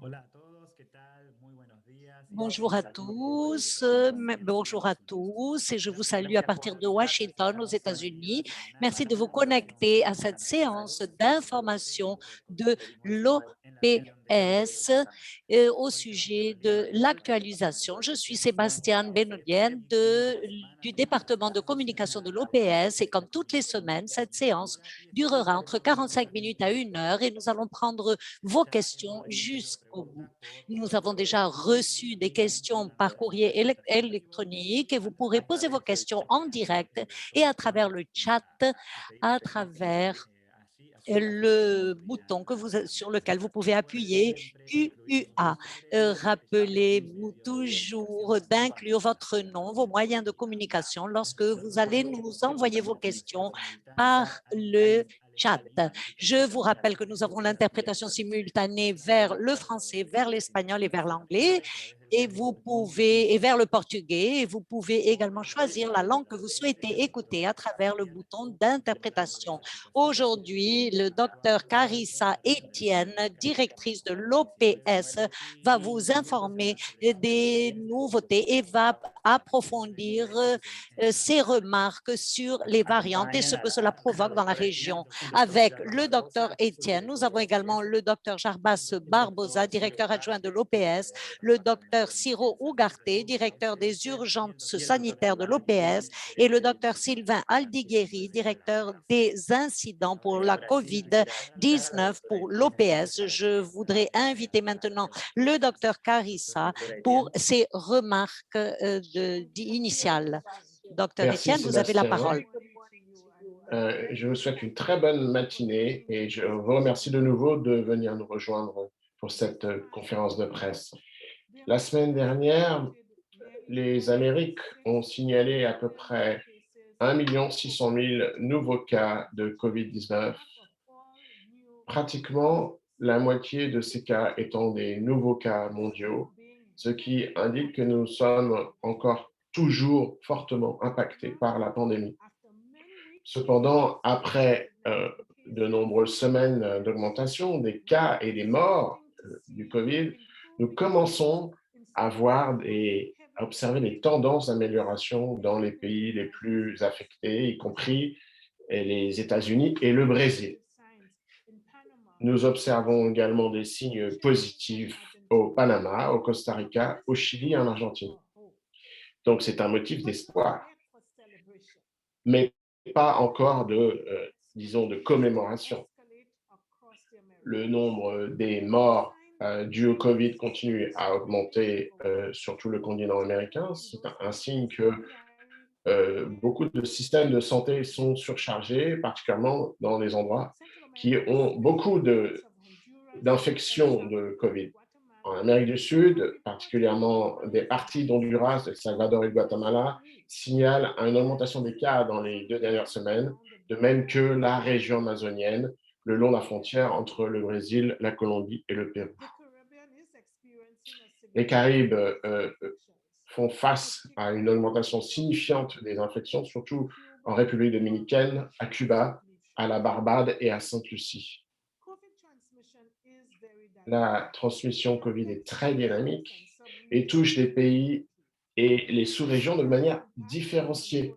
Hola a todos, ¿qué tal? Muy buenos días y Bonjour à saludos desde tous, Washington en bonjour à Estados Unidos. tous et je vous salue à Gracias partir por de participar Washington aux en nuestra États-Unis. actividad semanal Merci de vous donde connecter promovemos à el cette canal de salud séance y saludable d'information que de construimos en la región de l'OPS Latinoamérica. au Hoy tenemos sujet una agenda de bastante cargada l'actualisation. Je de suis información Sébastien este Benodien fin de semana. du Tuvimos département de dos communication de semanas l'OPS et comme toutes les con semaines, noticias cette muy séance duras y durera entre estaremos 45 compartiendo minutes à con une ustedes heure et nous allons prendre vos ya hemos questions recibido jusqu'au bout. preguntas por Nous correo avons déjà electrónico y reçu des también en questions la par courrier presentación électronique et vous pourrez a poser vos través del questions chat en a direct partir de et à todas travers formas le y chat, te pedimos à que cliquen travers así a su vez le amplían bouton la sur lequel vous conversación. pouvez Recuerden appuyer siempre incluir su QUA. nombre, fecha de Rappelez-vous domicilio de toujours identificación d'inclure cuando votre nom, vos moyens de communication lorsque vous allez recuerden nous que envoyer vos tenemos questions simultánea par le al chat. español y Je también vous al rappelle que alemán. nous avons Pueden l'interprétation participar simultanée vers también le français, vers l'espagnol et vers l'anglais a través del et menú vous de voz pouvez, et vers le portugais, et vous pouvez également y choisir la langue que vous souhaitez écouter à travers le también bouton algunas d'interprétation. clarificaciones Aujourd'hui, le docteur eventuales Carissa Etienne, directrice de si pueden l'OPS, va vous y esto informer será des nouveautés et va approfondir ses remarques sur les variantes et ce que cela provoque dans la région. Avec le docteur Etienne, nous avons également le docteur Jarbas Barbosa, directeur adjoint de l'OPS, le docteur Ciro Ugarte, directeur des urgences sanitaires de l'OPS, et le docteur Sylvain Aldigueri, directeur des incidents pour la COVID-19 pour l'OPS. Je voudrais inviter maintenant le docteur Carissa pour ses remarques initiales. Docteur Merci Etienne, vous avez la Sébastien. parole. Je vous souhaite une très bonne matinée et je vous remercie de nouveau de venir nous rejoindre pour cette conférence de presse. La semaine dernière, les Amériques ont signalé à peu près 1 600 000 nouveaux cas de COVID-19, pratiquement la moitié de ces cas étant des nouveaux cas mondiaux, ce qui indique que nous sommes encore toujours fortement impactés par la pandémie. Cependant, après de nombreuses semaines d'augmentation des cas et des morts du COVID, nous commençons à voir et à observer des tendances d'amélioration dans les pays les plus affectés, y compris les États-Unis et le Brésil. Nous observons également des signes positifs au Panama, au Costa Rica, au Chili et en Argentine. Donc, c'est un motif d'espoir, mais pas encore disons, de commémoration. Le nombre des morts dus au Covid continue à augmenter sur tout le continent américain. C'est un signe que beaucoup de systèmes de santé sont surchargés, particulièrement dans les endroits qui ont beaucoup d'infections de Covid. En Amérique du Sud, particulièrement des parties d'Honduras, de Salvador et de Guatemala, signalent une augmentation des cas dans les 2 dernières semaines, de même que la région amazonienne, le long de la frontière entre le Brésil, la Colombie et le Pérou. Les Caraïbes font face à une augmentation signifiante des infections, surtout en République dominicaine, à Cuba, à la Barbade et à Sainte-Lucie. La transmission Covid est très dynamique et touche les pays et les sous-régions de manière différenciée,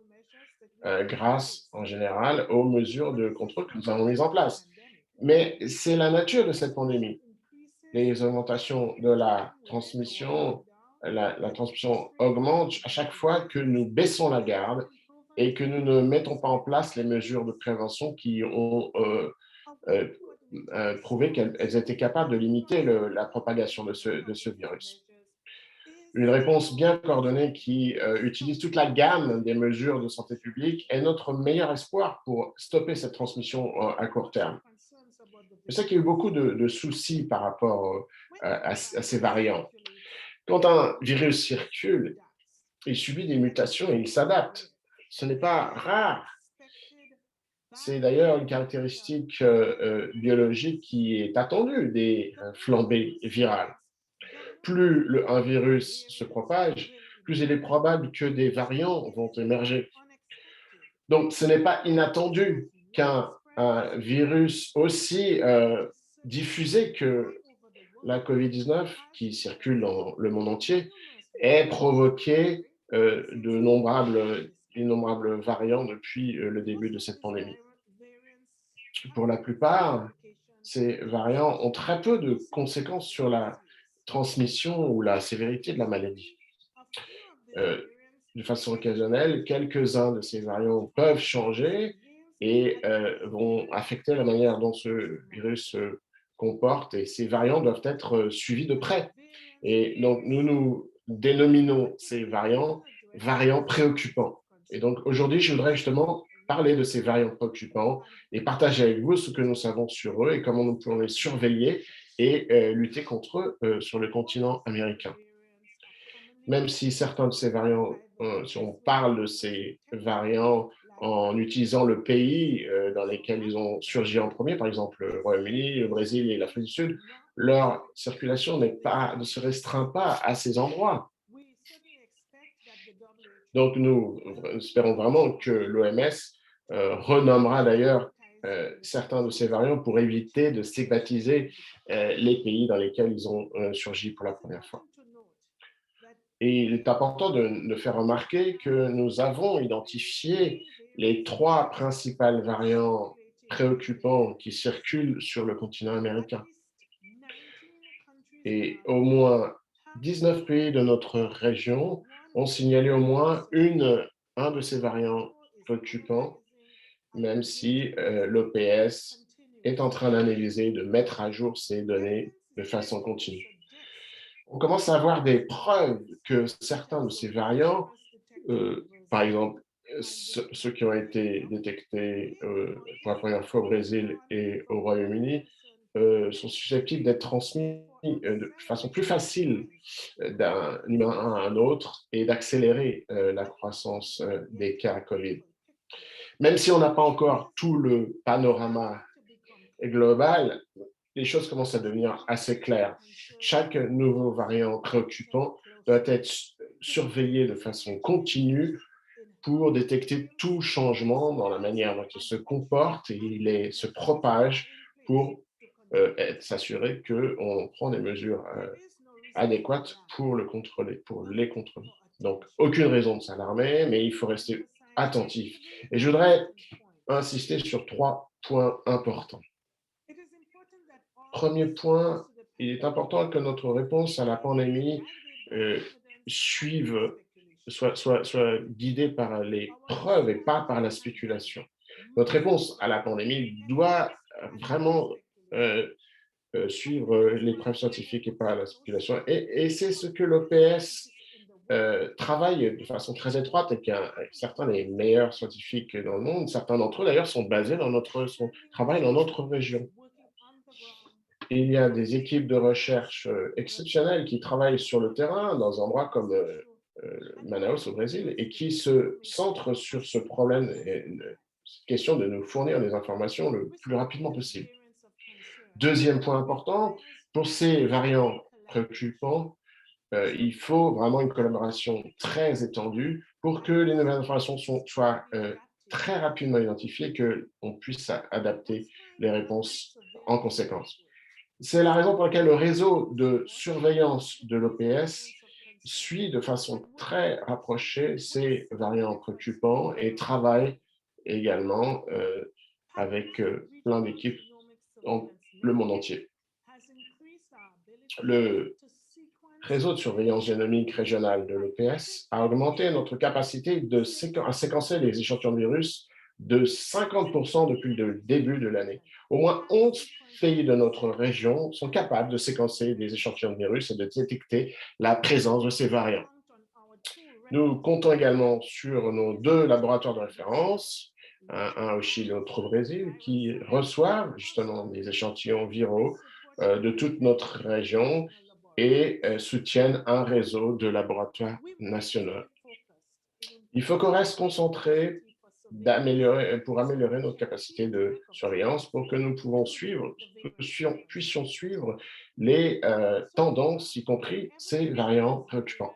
grâce en général aux mesures de contrôle que nous avons mises en place. Mais c'est la nature de cette pandémie. Les augmentations de la transmission augmente à chaque fois que nous baissons la garde et que nous ne mettons pas en place les mesures de prévention qui ont euh, prouvé qu'elles étaient capables de limiter la propagation de ce virus. Une réponse bien coordonnée qui utilise toute la gamme des mesures de santé publique est notre meilleur espoir pour stopper cette transmission à court terme. Je sais qu'il y a eu beaucoup de soucis par rapport à ces variants. Quand un virus circule, il subit des mutations et il s'adapte. Ce n'est pas rare. C'est d'ailleurs une caractéristique biologique qui est attendue des flambées virales. Plus un virus se propage, plus il est probable que des variants vont émerger. Donc, ce n'est pas inattendu qu'un virus aussi diffusé que la COVID-19, qui circule dans le monde entier, ait provoqué innombrables variants depuis le début de cette pandémie. Pour la plupart, ces variants ont très peu de conséquences sur la transmission ou la sévérité de la maladie. Euh, de façon occasionnelle, quelques-uns de ces variants peuvent changer et vont affecter la manière dont ce virus se comporte, et ces variants doivent être suivis de près. Et donc, nous dénominons ces variants préoccupants. Et donc, aujourd'hui, je voudrais justement parler de ces variants préoccupants et partager avec vous ce que nous savons sur eux et comment nous pouvons les surveiller et lutter contre eux sur le continent américain. Même si certains de ces variants, si on parle de ces variants en utilisant le pays dans lesquels ils ont surgi en premier, par exemple le Royaume-Uni, le Brésil et l'Afrique du Sud, leur circulation ne se restreint pas à ces endroits. Donc, nous espérons vraiment que l'OMS renommera d'ailleurs certains de ces variants pour éviter de stigmatiser les pays dans lesquels ils ont surgi pour la première fois. Et il est important de faire remarquer que nous avons identifié les 3 principales variants préoccupants qui circulent sur le continent américain. Et au moins 19 pays de notre région ont signalé au moins un de ces variants préoccupants, même si l'OPS est en train d'analyser, de mettre à jour ces données de façon continue. On commence à avoir des preuves que certains de ces variants, par exemple, ceux qui ont été détectés pour la première fois au Brésil et au Royaume-Uni, sont susceptibles d'être transmis de façon plus facile d'un humain à un autre et d'accélérer la croissance des cas Covid. Même si on n'a pas encore tout le panorama global, les choses commencent à devenir assez claires. Chaque nouveau variant préoccupant doit être surveillé de façon continue pour détecter tout changement dans la manière dont il se comporte et il se propage pour s'assurer qu'on prend des mesures adéquates pour les contrôler. Donc, aucune raison de s'alarmer, mais il faut rester attentif. Et je voudrais insister sur 3 points importants. Premier point, il est important que notre réponse à la pandémie soit guidée par les preuves et pas par la spéculation. Notre réponse à la pandémie doit vraiment suivre les preuves scientifiques et pas la spéculation. Et c'est ce que l'OPS travaille de façon très étroite avec certains des meilleurs scientifiques dans le monde. Certains d'entre eux, d'ailleurs, sont basés travaillent dans notre région. Il y a des équipes de recherche exceptionnelles qui travaillent sur le terrain dans un endroit comme Manaus au Brésil et qui se centrent sur ce problème et cette question de nous fournir des informations le plus rapidement possible. Deuxième point important, pour ces variants préoccupants, il faut vraiment une collaboration très étendue pour que les nouvelles informations soient très rapidement identifiées et qu'on puisse adapter les réponses en conséquence. C'est la raison pour laquelle le réseau de surveillance de l'OPS suit de façon très rapprochée ces variants préoccupants et travaille également avec plein d'équipes dans le monde entier. Le réseau de surveillance génomique régionale de l'OPS a augmenté notre capacité à séquencer les échantillons de virus de 50% depuis le début de l'année. Au moins 11 pays de notre région sont capables de séquencer des échantillons de virus et de détecter la présence de ces variants. Nous comptons également sur nos 2 laboratoires de référence, un au Chili et l'autre au Brésil, qui reçoivent justement des échantillons viraux de toute notre région et soutiennent un réseau de laboratoires nationaux. Il faut qu'on reste concentré pour améliorer notre capacité de surveillance pour que nous puissions suivre les tendances, y compris ces variants préoccupants.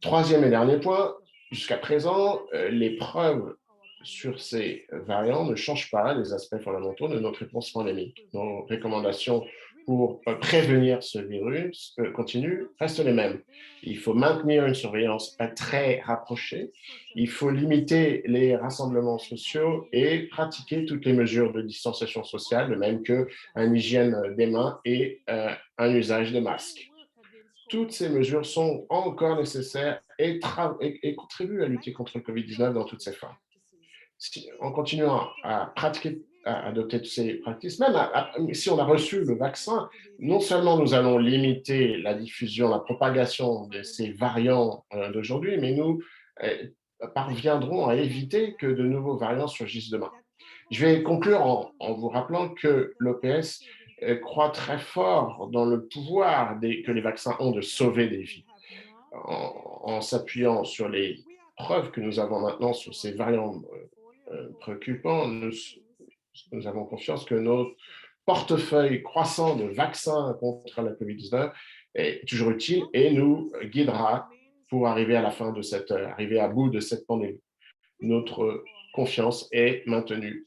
Troisième et dernier point, jusqu'à présent, les preuves sur ces variants ne change pas les aspects fondamentaux de notre réponse pandémique. Nos recommandations pour prévenir ce virus continue restent les mêmes. Il faut maintenir une surveillance très rapprochée, il faut limiter les rassemblements sociaux et pratiquer toutes les mesures de distanciation sociale, de même qu'une hygiène des mains et un usage de masques. Toutes ces mesures sont encore nécessaires et contribuent à lutter contre le COVID-19 dans toutes ses formes. En continuant à pratiquer, à adopter toutes ces pratiques, même si on a reçu le vaccin, non seulement nous allons limiter la diffusion, la propagation de ces variants d'aujourd'hui, mais nous parviendrons à éviter que de nouveaux variants surgissent demain. Je vais conclure en vous rappelant que l'OPS croit très fort dans le pouvoir que les vaccins ont de sauver des vies. En s'appuyant sur les preuves que nous avons maintenant sur ces variants préoccupants, nous avons confiance que notre portefeuille croissant de vaccins contre la COVID-19 est toujours utile et nous guidera pour arriver arriver à bout de cette pandémie. Notre confiance est maintenue.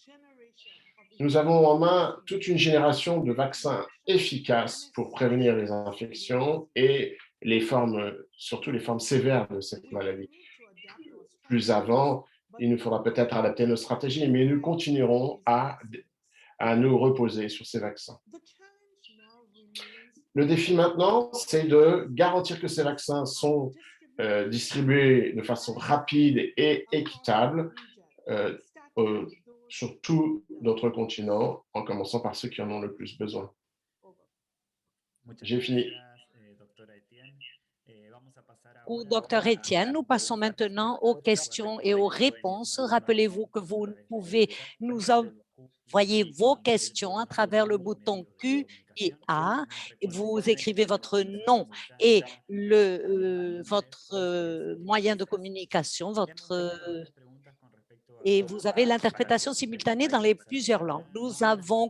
Nous avons en main toute une génération de vaccins efficaces pour prévenir les infections et surtout les formes sévères de cette maladie. Plus avant, il nous faudra peut-être adapter nos stratégies, mais nous continuerons à nous reposer sur ces vaccins. Le défi maintenant, c'est de garantir que ces vaccins sont distribués de façon rapide et équitable sur tout notre continent, en commençant par ceux qui en ont le plus besoin. J'ai fini. Au Dr Etienne, nous passons maintenant aux questions et aux réponses. Rappelez-vous que vous pouvez nous envoyer vos questions à travers le bouton Q et A. Vous écrivez votre nom et votre moyen de communication, et vous avez l'interprétation simultanée dans les plusieurs langues. Nous avons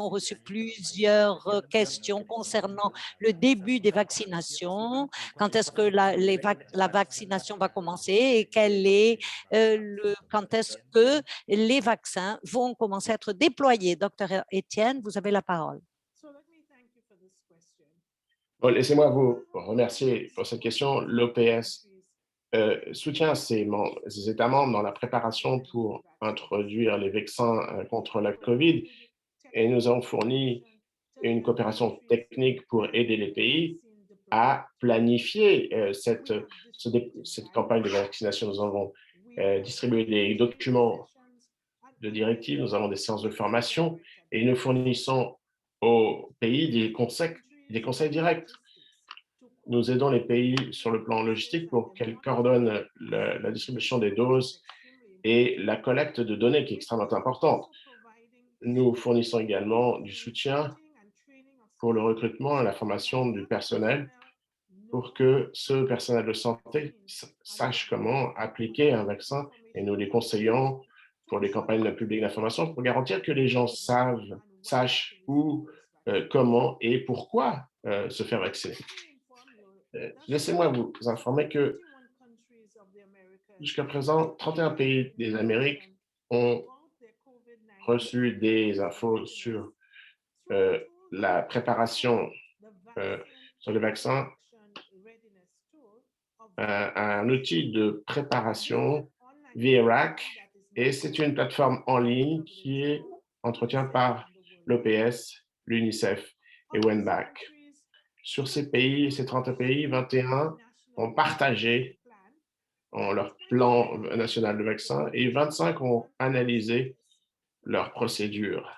reçu plusieurs questions concernant le début des vaccinations, quand est-ce que la vaccination va commencer et quand est-ce que les vaccins vont commencer à être déployés. Dr Etienne, vous avez la parole. Bon, laissez-moi vous remercier pour cette question. L'OPS soutient ces États membres dans la préparation pour introduire les vaccins contre la COVID et nous avons fourni une coopération technique pour aider les pays à planifier cette campagne de vaccination. Nous avons distribué des documents de directives, nous avons des séances de formation et nous fournissons aux pays des conseils directs. Nous aidons les pays sur le plan logistique pour qu'elles coordonnent la distribution des doses et la collecte de données qui est extrêmement importante. Nous fournissons également du soutien pour le recrutement et la formation du personnel pour que ce personnel de santé sache comment appliquer un vaccin et nous les conseillons pour les campagnes publiques d'information pour garantir que les gens sachent où, comment et pourquoi se faire vacciner. Laissez-moi vous informer que jusqu'à présent, 31 pays des Amériques ont reçu des infos sur la préparation sur le vaccin, un outil de préparation VRAC, et c'est une plateforme en ligne qui est entretenue par l'OPS, l'UNICEF et WENBAC. Sur ces 30 pays, 21 ont partagé leur plan national de vaccin et 25 ont analysé leurs procédures.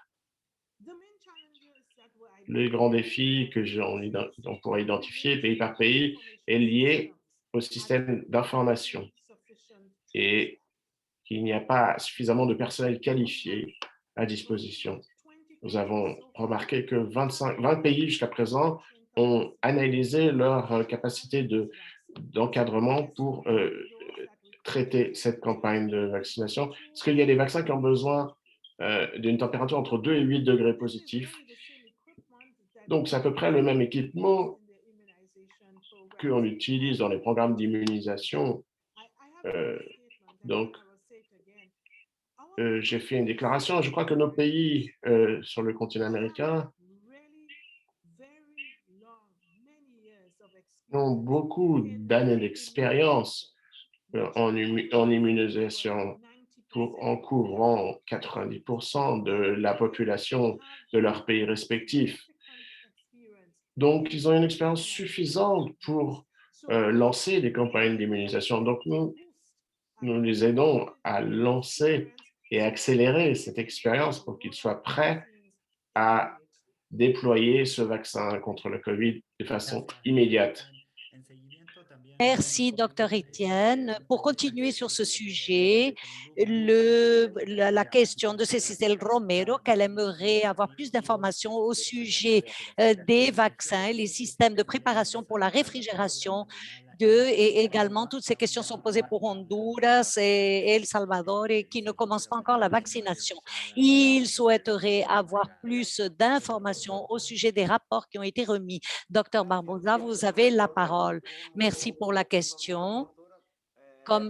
Le grand défi que on pourrait identifier pays par pays est lié au système d'information et qu'il n'y a pas suffisamment de personnel qualifié à disposition. Nous avons remarqué que 20 pays jusqu'à présent ont analysé leur capacité d'encadrement pour traiter cette campagne de vaccination. Parce qu'il y a des vaccins qui ont besoin d'une température entre 2 et 8 degrés positifs. Donc, c'est à peu près le même équipement qu'on utilise dans les programmes d'immunisation. Donc, j'ai fait une déclaration. Je crois que nos pays sur le continent américain ont beaucoup d'années d'expérience en immunisation en couvrant 90% de la population de leur pays respectif. Donc, ils ont une expérience suffisante pour lancer des campagnes d'immunisation. Donc, nous les aidons à lancer et accélérer cette expérience pour qu'ils soient prêts à déployer ce vaccin contre le COVID de façon immédiate. Merci, docteur Etienne. Pour continuer sur ce sujet, la question de Cécile Romero, qu'elle aimerait avoir plus d'informations au sujet des vaccins et les systèmes de préparation pour la réfrigération et également toutes ces questions sont posées pour Honduras et El Salvador et qui ne commencent pas encore la vaccination. Il souhaiterait avoir plus d'informations au sujet des rapports qui ont été remis. Docteur Barbosa, vous avez la parole. Merci pour la question. Comme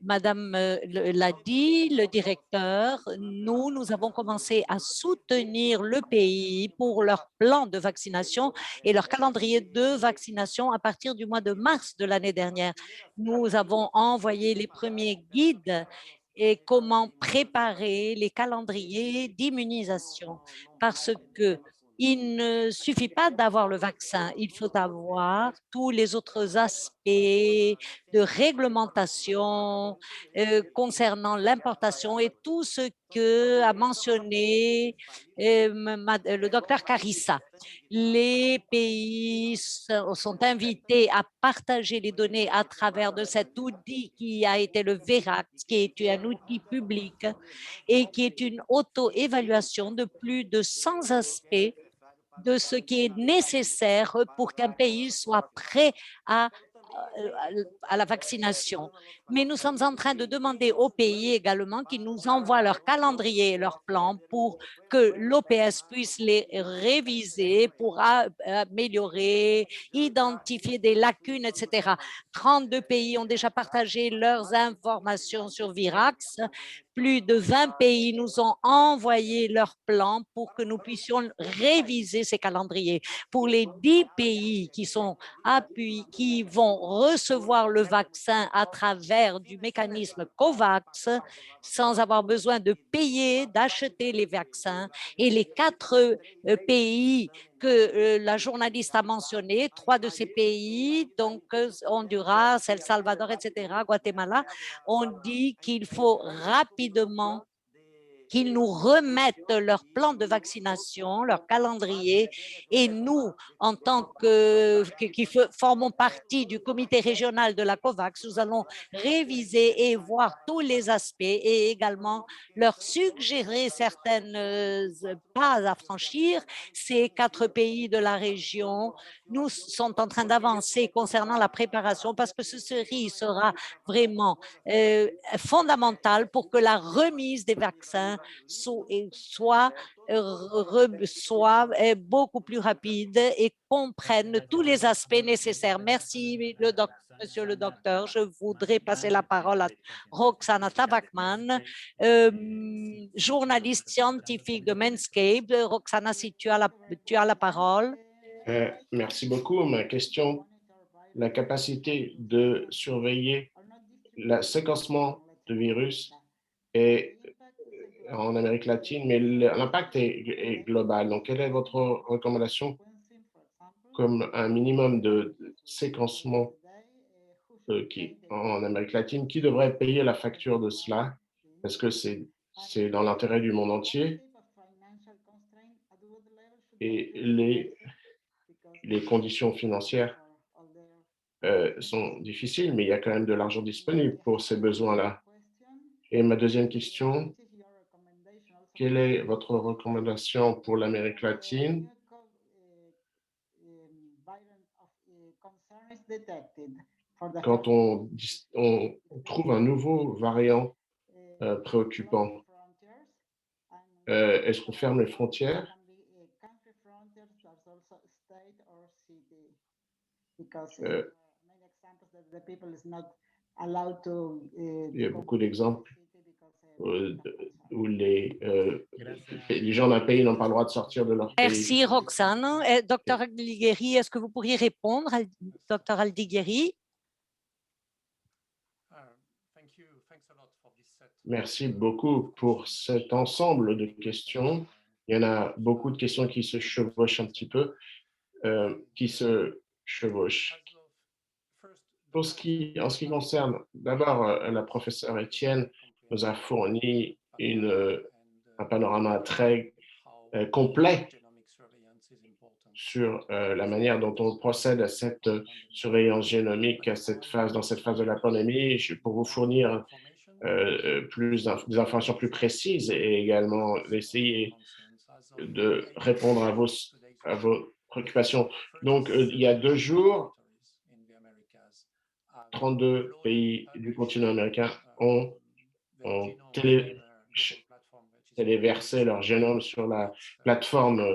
Madame l'a dit, le directeur, nous avons commencé à soutenir le pays pour leur plan de vaccination et leur calendrier de vaccination à partir du mois de mars de l'année dernière. Nous avons envoyé les premiers guides et comment préparer les calendriers d'immunisation parce que il ne suffit pas d'avoir le vaccin, il faut avoir tous les autres aspects de réglementation concernant l'importation et tout ce que a mentionné le docteur Carissa. Les pays sont invités à partager les données à travers de cet outil qui a été le VERAC, qui est un outil public et qui est une auto-évaluation de plus de 100 aspects de ce qui est nécessaire pour qu'un pays soit prêt à la vaccination. Mais nous sommes en train de demander aux pays également qu'ils nous envoient leur calendrier et leur plan pour que l'OPS puisse les réviser, pour améliorer, identifier des lacunes, etc. 32 pays ont déjà partagé leurs informations sur Virax. Plus de 20 pays nous ont envoyé leur plan pour que nous puissions réviser ces calendriers. Pour les 10 pays qui vont recevoir le vaccin à travers du mécanisme COVAX sans avoir besoin de payer, d'acheter les vaccins, et les 4 pays que la journaliste a mentionné, 3 de ces pays, donc Honduras, El Salvador, etc., Guatemala, ont dit qu'il faut rapidement qu'ils nous remettent leur plan de vaccination, leur calendrier, et nous, en tant qui formons partie du comité régional de la COVAX, nous allons réviser et voir tous les aspects et également leur suggérer certaines pas à franchir. Ces 4 pays de la région nous sont en train d'avancer concernant la préparation parce que ce sera vraiment fondamental pour que la remise des vaccins soit beaucoup plus rapide et comprenne tous les aspects nécessaires. Merci, Monsieur le docteur. Je voudrais passer la parole à Roxana Tabakman, journaliste scientifique de Manscaped. Roxana, si tu as la parole. Merci beaucoup. Ma question, la capacité de surveiller le séquencement de virus est en Amérique latine, mais l'impact est global. Donc, quelle est votre recommandation comme un minimum de séquencement en Amérique latine? Qui devrait payer la facture de cela? Est-ce que c'est dans l'intérêt du monde entier? Et les conditions financières sont difficiles, mais il y a quand même de l'argent disponible pour ces besoins-là. Et ma deuxième question, quelle est votre recommandation pour l'Amérique latine quand on trouve un nouveau variant préoccupant? Est-ce qu'on ferme les frontières? Il y a beaucoup d'exemples où les gens d'un pays n'ont pas le droit de sortir de leur pays. Merci, Roxane. Dr Aldigueri, est-ce que vous pourriez répondre, Dr Aldigueri? Merci beaucoup pour cet ensemble de questions. Il y en a beaucoup de questions qui se chevauchent un petit peu, qui se chevauchent. En ce qui concerne, d'abord, la professeure Étienne nous a fourni un panorama très complet sur la manière dont on procède à cette surveillance génomique, dans cette phase de la pandémie. Pour vous fournir des informations plus précises et également essayer de répondre à vos préoccupations. Donc, il y a 2 jours, 32 pays du continent américain ont téléversé leur génome sur la plateforme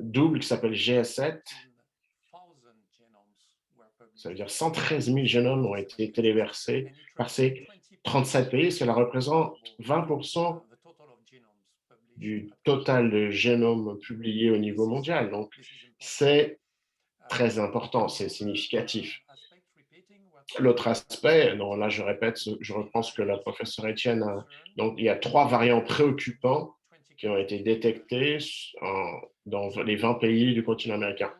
double qui s'appelle GS7. Ça veut dire 113 000 génomes ont été téléversés par ces 37 pays. Cela représente 20% du total de génomes publiés au niveau mondial. Donc, c'est très important, c'est significatif. L'autre aspect, donc là je répète, je reprends ce que la professeure Étienne a. Donc, il y a 3 variants préoccupants qui ont été détectés dans les 20 pays du continent américain.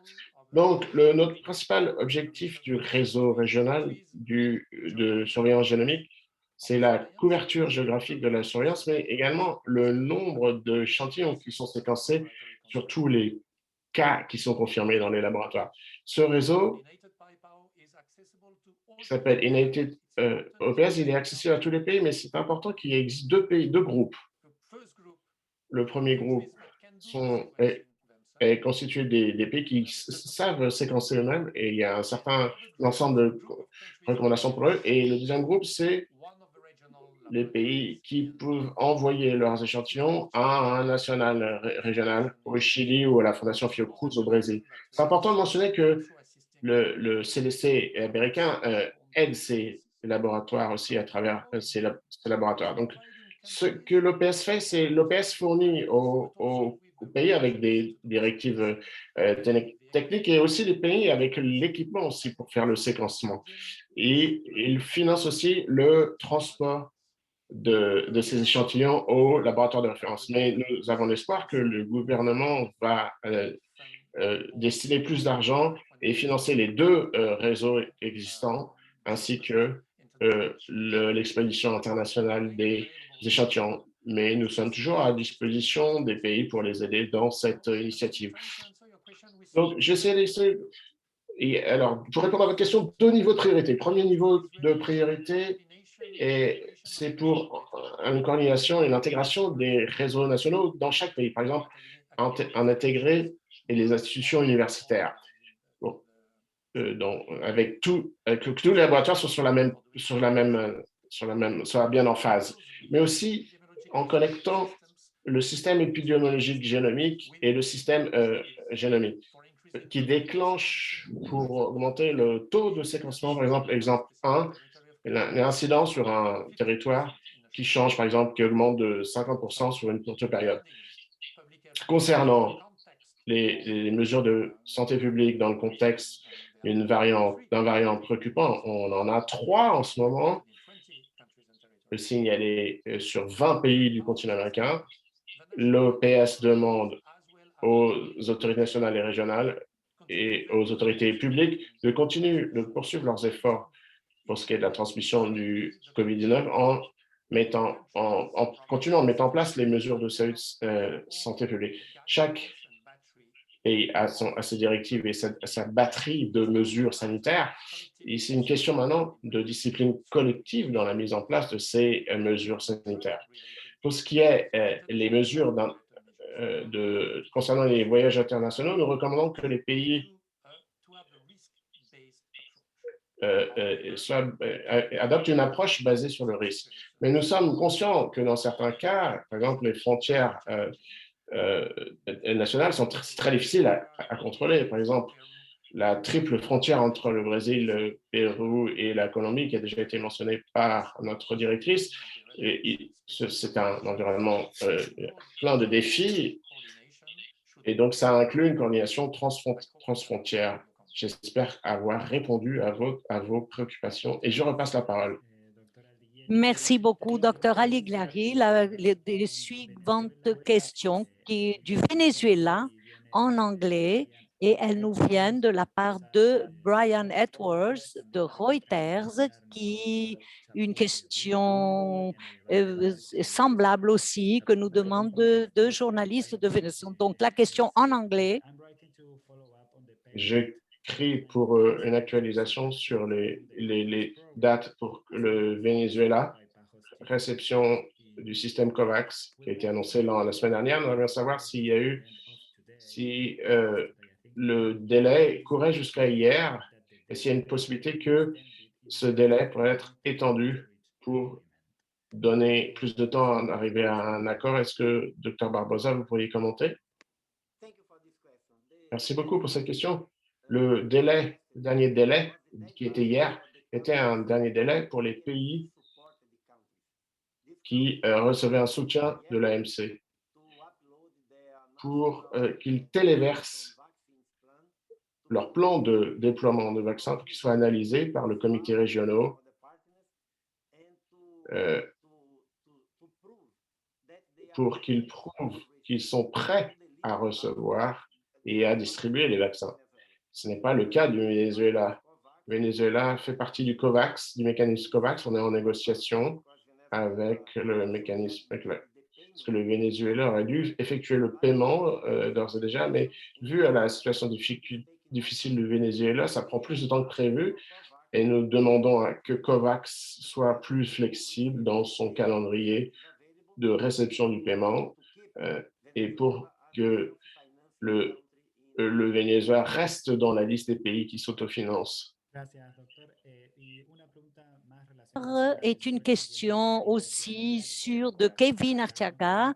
Donc, notre principal objectif du réseau régional de surveillance génomique, c'est la couverture géographique de la surveillance, mais également le nombre d'échantillons qui sont séquencés sur tous les cas qui sont confirmés dans les laboratoires. Ce réseau, qui s'appelle United OPS, il est accessible à tous les pays, mais c'est important qu'il existe 2 groupes. Le premier groupe est constitué des pays qui savent séquencer eux-mêmes et il y a un certain ensemble de recommandations pour eux. Et le deuxième groupe, c'est les pays qui peuvent envoyer leurs échantillons à un national régional au Chili ou à la Fondation Fiocruz au Brésil. C'est important de mentionner que le CDC américain aide ces laboratoires aussi à travers ces laboratoires. Donc, ce que l'OPS fait, c'est l'OPS fournit aux pays avec des directives techniques et aussi les pays avec l'équipement aussi pour faire le séquencement. Et il finance aussi le transport de ces échantillons au laboratoire de référence. Mais nous avons l'espoir que le gouvernement va destiner plus d'argent et financer les 2 réseaux existants, ainsi que l'expédition internationale des échantillons. Mais nous sommes toujours à disposition des pays pour les aider dans cette initiative. Donc, j'essaie d'essayer. Et alors, pour répondre à votre question, 2 niveaux de priorité. Premier niveau de priorité, c'est pour une coordination et l'intégration des réseaux nationaux dans chaque pays. Par exemple, en intégrer les institutions universitaires. Bon, que tous les laboratoires soient soient bien en phase. Mais aussi en connectant le système épidémiologique génomique et le système génomique qui déclenche pour augmenter le taux de séquencement. Par exemple 1, l'incident sur un territoire qui change, par exemple, qui augmente de 50% sur une courte période. Concernant les mesures de santé publique dans le contexte d'un variant préoccupant, on en a 3 en ce moment, signalés sur 20 pays du continent américain. L'OPS demande aux autorités nationales et régionales et aux autorités publiques de poursuivre leurs efforts pour ce qui est de la transmission du COVID-19 en continuant de mettre en place les mesures de santé publique. Chaque pays a ses directives et sa batterie de mesures sanitaires. Et c'est une question maintenant de discipline collective dans la mise en place de ces mesures sanitaires. Pour ce qui est les mesures concernant les voyages internationaux, nous recommandons que les pays adoptent une approche basée sur le risque. Mais nous sommes conscients que dans certains cas, par exemple, les frontières nationales sont très difficiles à contrôler. Par exemple, la triple frontière entre le Brésil, le Pérou et la Colombie, qui a déjà été mentionnée par notre directrice, c'est un environnement plein de défis. Et donc, ça inclut une coordination transfrontière. J'espère avoir répondu à vos préoccupations et je repasse la parole. Merci beaucoup, Dr. Aliglari. Les suivantes questions du Venezuela en anglais et elles nous viennent de la part de Brian Edwards de Reuters, une question semblable aussi que nous demandent deux journalistes de Venezuela. Donc, la question en anglais. J'écris pour une actualisation sur les dates pour le Venezuela, réception du système COVAX qui a été annoncé la semaine dernière. Nous aimerions savoir si le délai courait jusqu'à hier et s'il y a une possibilité que ce délai pourrait être étendu pour donner plus de temps à arriver à un accord. Est-ce que, Dr Barbosa, vous pourriez commenter? Merci beaucoup pour cette question. Le dernier délai qui était hier, était un dernier délai pour les pays qui recevaient un soutien de l'AMC pour qu'ils téléversent leur plan de déploiement de vaccins pour qu'ils soient analysés par le comité régional pour qu'ils prouvent qu'ils sont prêts à recevoir et à distribuer les vaccins. Ce n'est pas le cas du Venezuela. Le Venezuela fait partie du COVAX, du mécanisme COVAX. On est en négociation avec le mécanisme, parce que le Venezuela aurait dû effectuer le paiement d'ores et déjà, mais vu à la situation difficile du Venezuela, ça prend plus de temps que prévu et nous demandons que COVAX soit plus flexible dans son calendrier de réception du paiement et pour que le Venezuela reste dans la liste des pays qui s'autofinancent. Est une question aussi de Kevin Artiaga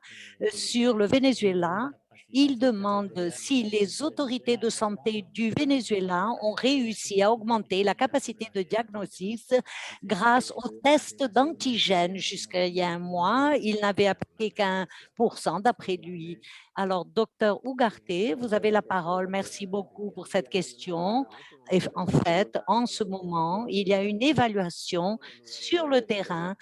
sur le Venezuela. Il demande si les autorités de santé du Venezuela ont réussi à augmenter la capacité de diagnostic grâce aux tests d'antigènes. Jusqu'à il y a un mois, il n'avait appliqué qu'1% d'après lui. Alors, docteur Ugarte, vous avez la parole. Merci beaucoup pour cette question. Et en fait, en ce moment, il y a une évaluation sur le terrain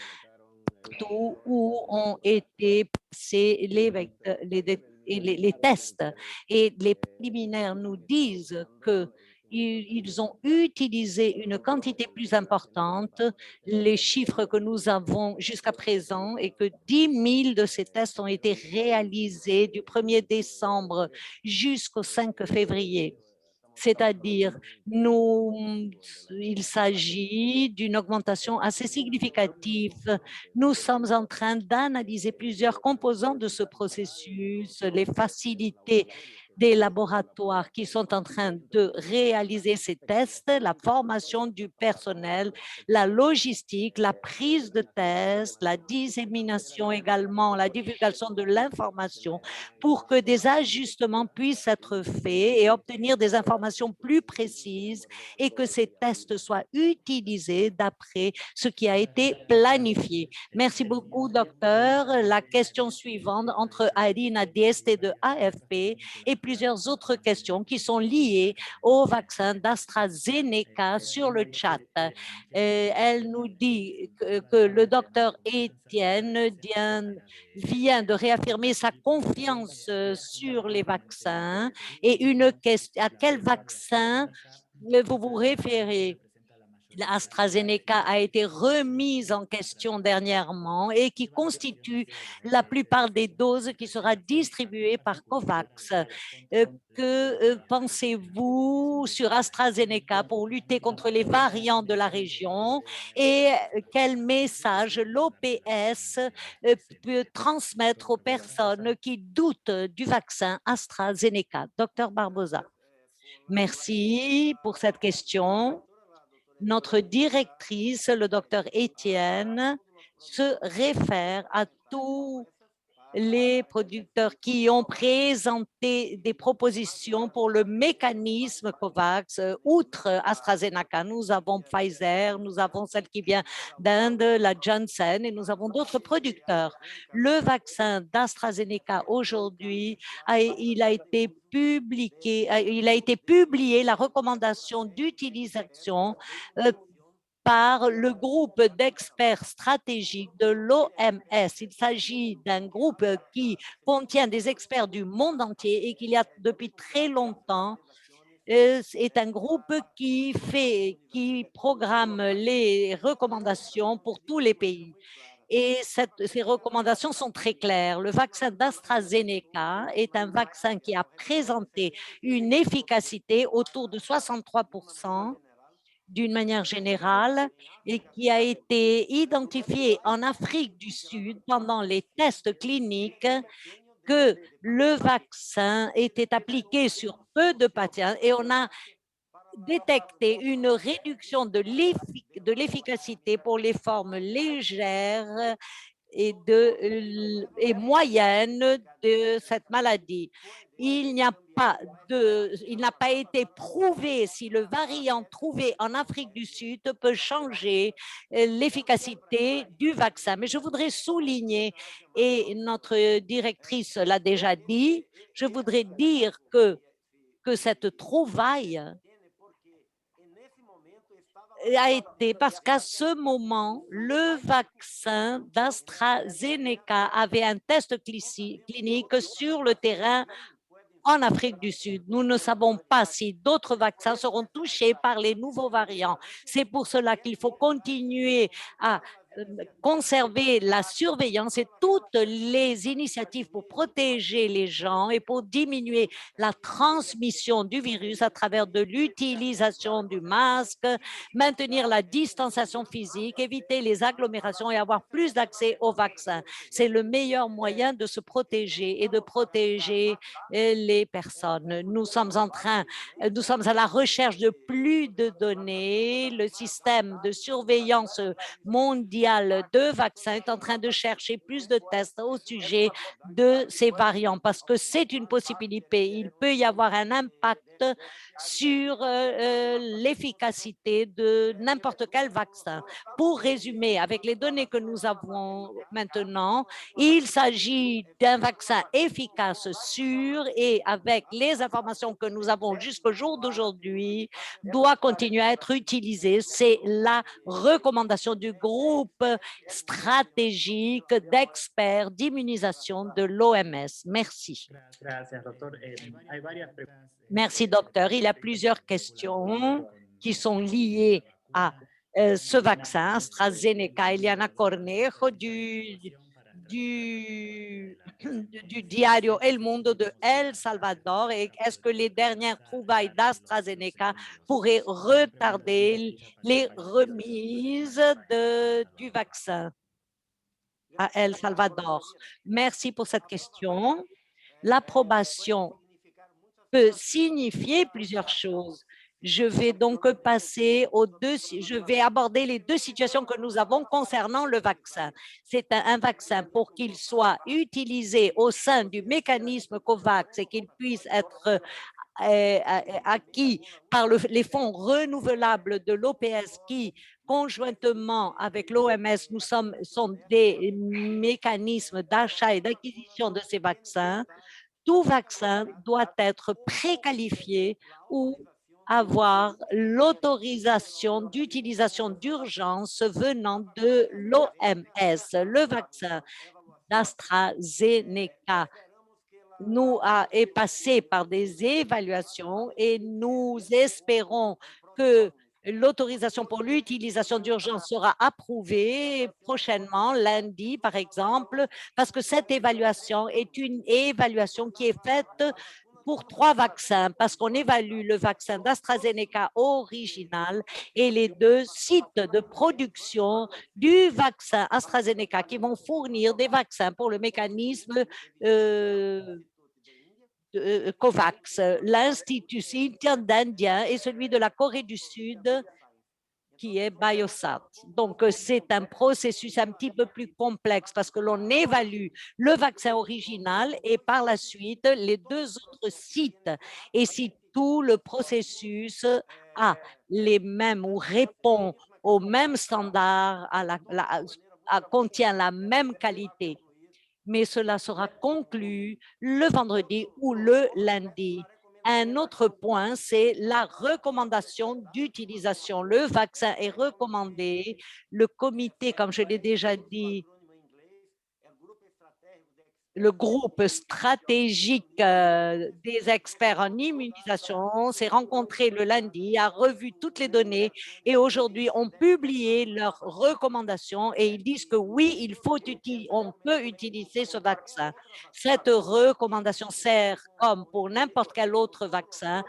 où ont été passés les tests. Et les préliminaires nous disent qu'ils ont utilisé une quantité plus importante, les chiffres que nous avons jusqu'à présent, et que 10 000 de ces tests ont été réalisés du 1er décembre jusqu'au 5 février. C'est-à-dire, il s'agit d'une augmentation assez significative. Nous sommes en train d'analyser plusieurs composants de ce processus, les facilités des laboratoires qui sont en train de réaliser ces tests, la formation du personnel, la logistique, la prise de tests, la dissémination également, la divulgation de l'information pour que des ajustements puissent être faits et obtenir des informations plus précises et que ces tests soient utilisés d'après ce qui a été planifié. Merci beaucoup, docteur. La question suivante entre Irina Dieste de AFP et plusieurs autres questions qui sont liées au vaccin d'AstraZeneca sur le chat. Elle nous dit que le docteur Etienne vient de réaffirmer sa confiance sur les vaccins et une question, à quel vaccin vous vous référez? AstraZeneca a été remise en question dernièrement et qui constitue la plupart des doses qui sera distribuées par COVAX. Que pensez-vous sur AstraZeneca pour lutter contre les variants de la région et quel message l'OPS peut transmettre aux personnes qui doutent du vaccin AstraZeneca? Docteur Barbosa. Merci pour cette question. Notre directrice, le docteur Etienne, se réfère à tous les producteurs qui ont présenté des propositions pour le mécanisme COVAX, outre AstraZeneca. Nous avons Pfizer, nous avons celle qui vient d'Inde, la Janssen, et nous avons d'autres producteurs. Le vaccin d'AstraZeneca aujourd'hui, il a été publié la recommandation d'utilisation par le groupe d'experts stratégiques de l'OMS. Il s'agit d'un groupe qui contient des experts du monde entier et qu'il y a depuis très longtemps. C'est un groupe qui programme les recommandations pour tous les pays. Et ces recommandations sont très claires. Le vaccin d'AstraZeneca est un vaccin qui a présenté une efficacité autour de 63% d'une manière générale et qui a été identifié en Afrique du Sud pendant les tests cliniques que le vaccin était appliqué sur peu de patients et on a détecté une réduction de l'efficacité pour les formes légères et moyenne de cette maladie. Il n'a pas été prouvé si le variant trouvé en Afrique du Sud peut changer l'efficacité du vaccin. Mais je voudrais souligner, et notre directrice l'a déjà dit, je voudrais dire que cette trouvaille a été parce qu'à ce moment, le vaccin d'AstraZeneca avait un test clinique sur le terrain en Afrique du Sud. Nous ne savons pas si d'autres vaccins seront touchés par les nouveaux variants. C'est pour cela qu'il faut continuer à conserver la surveillance et toutes les initiatives pour protéger les gens et pour diminuer la transmission du virus à travers de l'utilisation du masque, maintenir la distanciation physique, éviter les agglomérations et avoir plus d'accès aux vaccins. C'est le meilleur moyen de se protéger et de protéger les personnes. Nous sommes à la recherche de plus de données. Le système de surveillance mondiale de vaccins est en train de chercher plus de tests au sujet de ces variants parce que c'est une possibilité. Il peut y avoir un impact sur l'efficacité de n'importe quel vaccin. Pour résumer, avec les données que nous avons maintenant, il s'agit d'un vaccin efficace, sûr, et avec les informations que nous avons jusqu'au jour d'aujourd'hui, doit continuer à être utilisé. C'est la recommandation du groupe stratégique d'experts d'immunisation de l'OMS. Merci. Merci, docteur. Il y a plusieurs questions qui sont liées à ce vaccin AstraZeneca. Eliana Cornejo du diario El Mundo de El Salvador. Et est-ce que les dernières trouvailles d'AstraZeneca pourraient retarder les remises du vaccin à El Salvador? Merci pour cette question. L'approbation peut signifier plusieurs choses. Je vais donc je vais aborder les deux situations que nous avons concernant le vaccin. C'est un vaccin pour qu'il soit utilisé au sein du mécanisme COVAX et qu'il puisse être acquis par les fonds renouvelables de l'OPS qui, conjointement avec l'OMS, sont des mécanismes d'achat et d'acquisition de ces vaccins. Tout vaccin doit être préqualifié ou avoir l'autorisation d'utilisation d'urgence venant de l'OMS. Le vaccin d'AstraZeneca est passé par des évaluations et nous espérons que l'autorisation pour l'utilisation d'urgence sera approuvée prochainement, lundi par exemple, parce que cette évaluation est une évaluation qui est faite pour 3 vaccins, parce qu'on évalue le vaccin d'AstraZeneca original et les 2 sites de production du vaccin AstraZeneca qui vont fournir des vaccins pour le mécanisme COVAX. L'Institut indien et celui de la Corée du Sud qui est Biosat. Donc, c'est un processus un petit peu plus complexe parce que l'on évalue le vaccin original et par la suite les deux autres sites. Et si tout le processus a les mêmes ou répond aux mêmes standards, contient la même qualité, mais cela sera conclu le vendredi ou le lundi. Un autre point, c'est la recommandation d'utilisation. Le vaccin est recommandé. Le comité, comme je l'ai déjà dit, le groupe stratégique des experts en immunisation s'est rencontré le lundi, a revu toutes les données et aujourd'hui ont publié leurs recommandations et ils disent que oui, on peut utiliser ce vaccin. Cette recommandation sert, comme pour n'importe quel autre vaccin,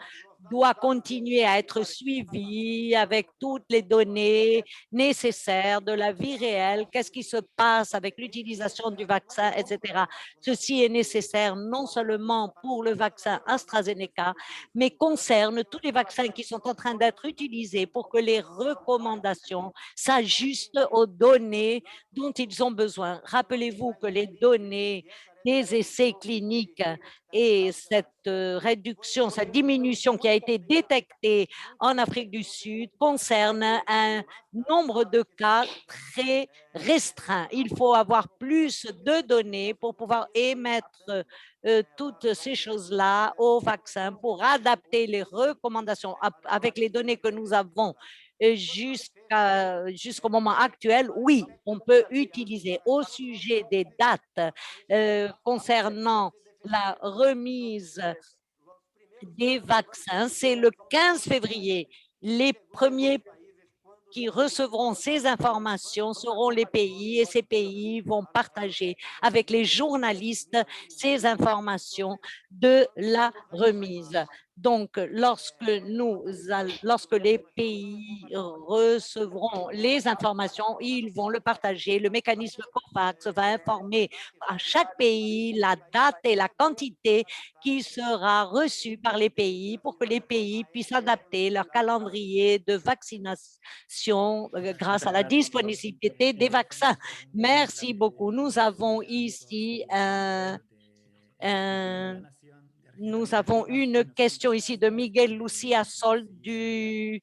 doit continuer à être suivie avec toutes les données nécessaires de la vie réelle, qu'est-ce qui se passe avec l'utilisation du vaccin, etc. Ceci est nécessaire non seulement pour le vaccin AstraZeneca, mais concerne tous les vaccins qui sont en train d'être utilisés pour que les recommandations s'ajustent aux données dont ils ont besoin. Rappelez-vous que les données des essais cliniques et cette réduction, cette diminution qui a été détectée en Afrique du Sud concerne un nombre de cas très restreint. Il faut avoir plus de données pour pouvoir émettre toutes ces choses-là au vaccin pour adapter les recommandations avec les données que nous avons jusqu'au moment actuel. Oui, on peut utiliser au sujet des dates concernant la remise des vaccins, c'est le 15 février. Les premiers qui recevront ces informations seront les pays et ces pays vont partager avec les journalistes ces informations de la remise. Donc, lorsque les pays recevront les informations, ils vont le partager. Le mécanisme COVAX va informer à chaque pays la date et la quantité qui sera reçue par les pays pour que les pays puissent adapter leur calendrier de vaccination grâce à la disponibilité des vaccins. Merci beaucoup. Nous avons ici nous avons une question ici de Miguel Lucia Sol du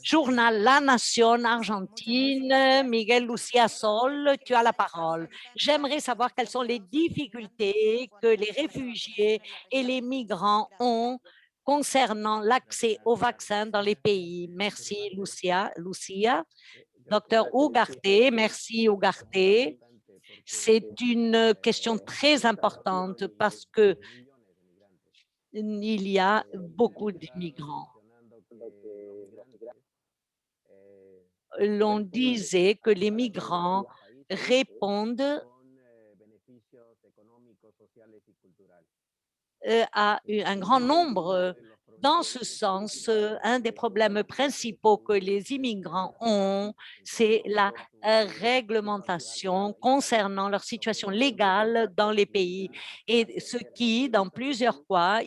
journal La Nation Argentine. Miguel Lucia Sol, tu as la parole. J'aimerais savoir quelles sont les difficultés que les réfugiés et les migrants ont concernant l'accès aux vaccins dans les pays. Merci, Lucia. Docteur Ugarte, merci Ugarte. C'est une question très importante parce que il y a beaucoup d'immigrants. L'on disait que les migrants répondent à un grand nombre. Dans ce sens, un des problèmes principaux que les immigrants ont, c'est la réglementation concernant leur situation légale dans les pays. Et ce qui, dans plusieurs cas,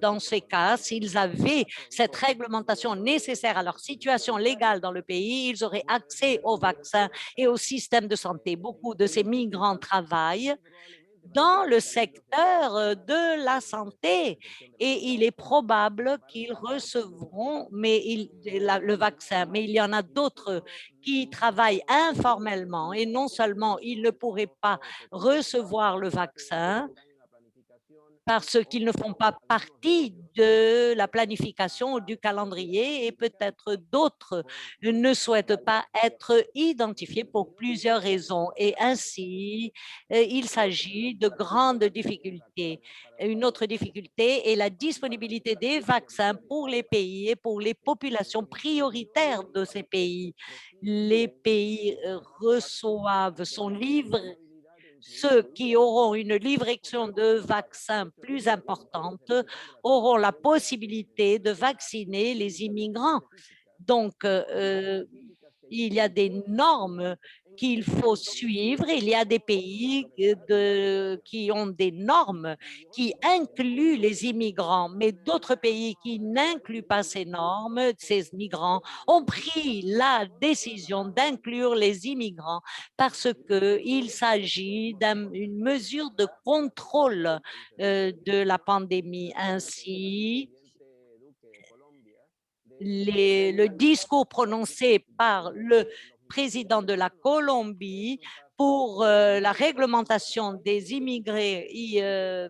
dans ces cas, s'ils avaient cette réglementation nécessaire à leur situation légale dans le pays, ils auraient accès aux vaccins et au système de santé. Beaucoup de ces migrants travaillent dans le secteur de la santé et il est probable qu'ils recevront le vaccin, mais il y en a d'autres qui travaillent informellement et non seulement ils ne pourraient pas recevoir le vaccin, parce qu'ils ne font pas partie de la planification ou du calendrier et peut-être d'autres ne souhaitent pas être identifiés pour plusieurs raisons. Et ainsi, il s'agit de grandes difficultés. Une autre difficulté est la disponibilité des vaccins pour les pays et pour les populations prioritaires de ces pays. Les pays sont livrés. Ceux qui auront une livraison de vaccins plus importante auront la possibilité de vacciner les immigrants. Donc, il y a des normes qu'il faut suivre. Il y a des pays qui ont des normes qui incluent les immigrants, mais d'autres pays qui n'incluent pas ces normes, ces migrants, ont pris la décision d'inclure les immigrants parce qu'il s'agit d'une mesure de contrôle de la pandémie. Ainsi, le discours prononcé par le président de la Colombie pour la réglementation des immigrés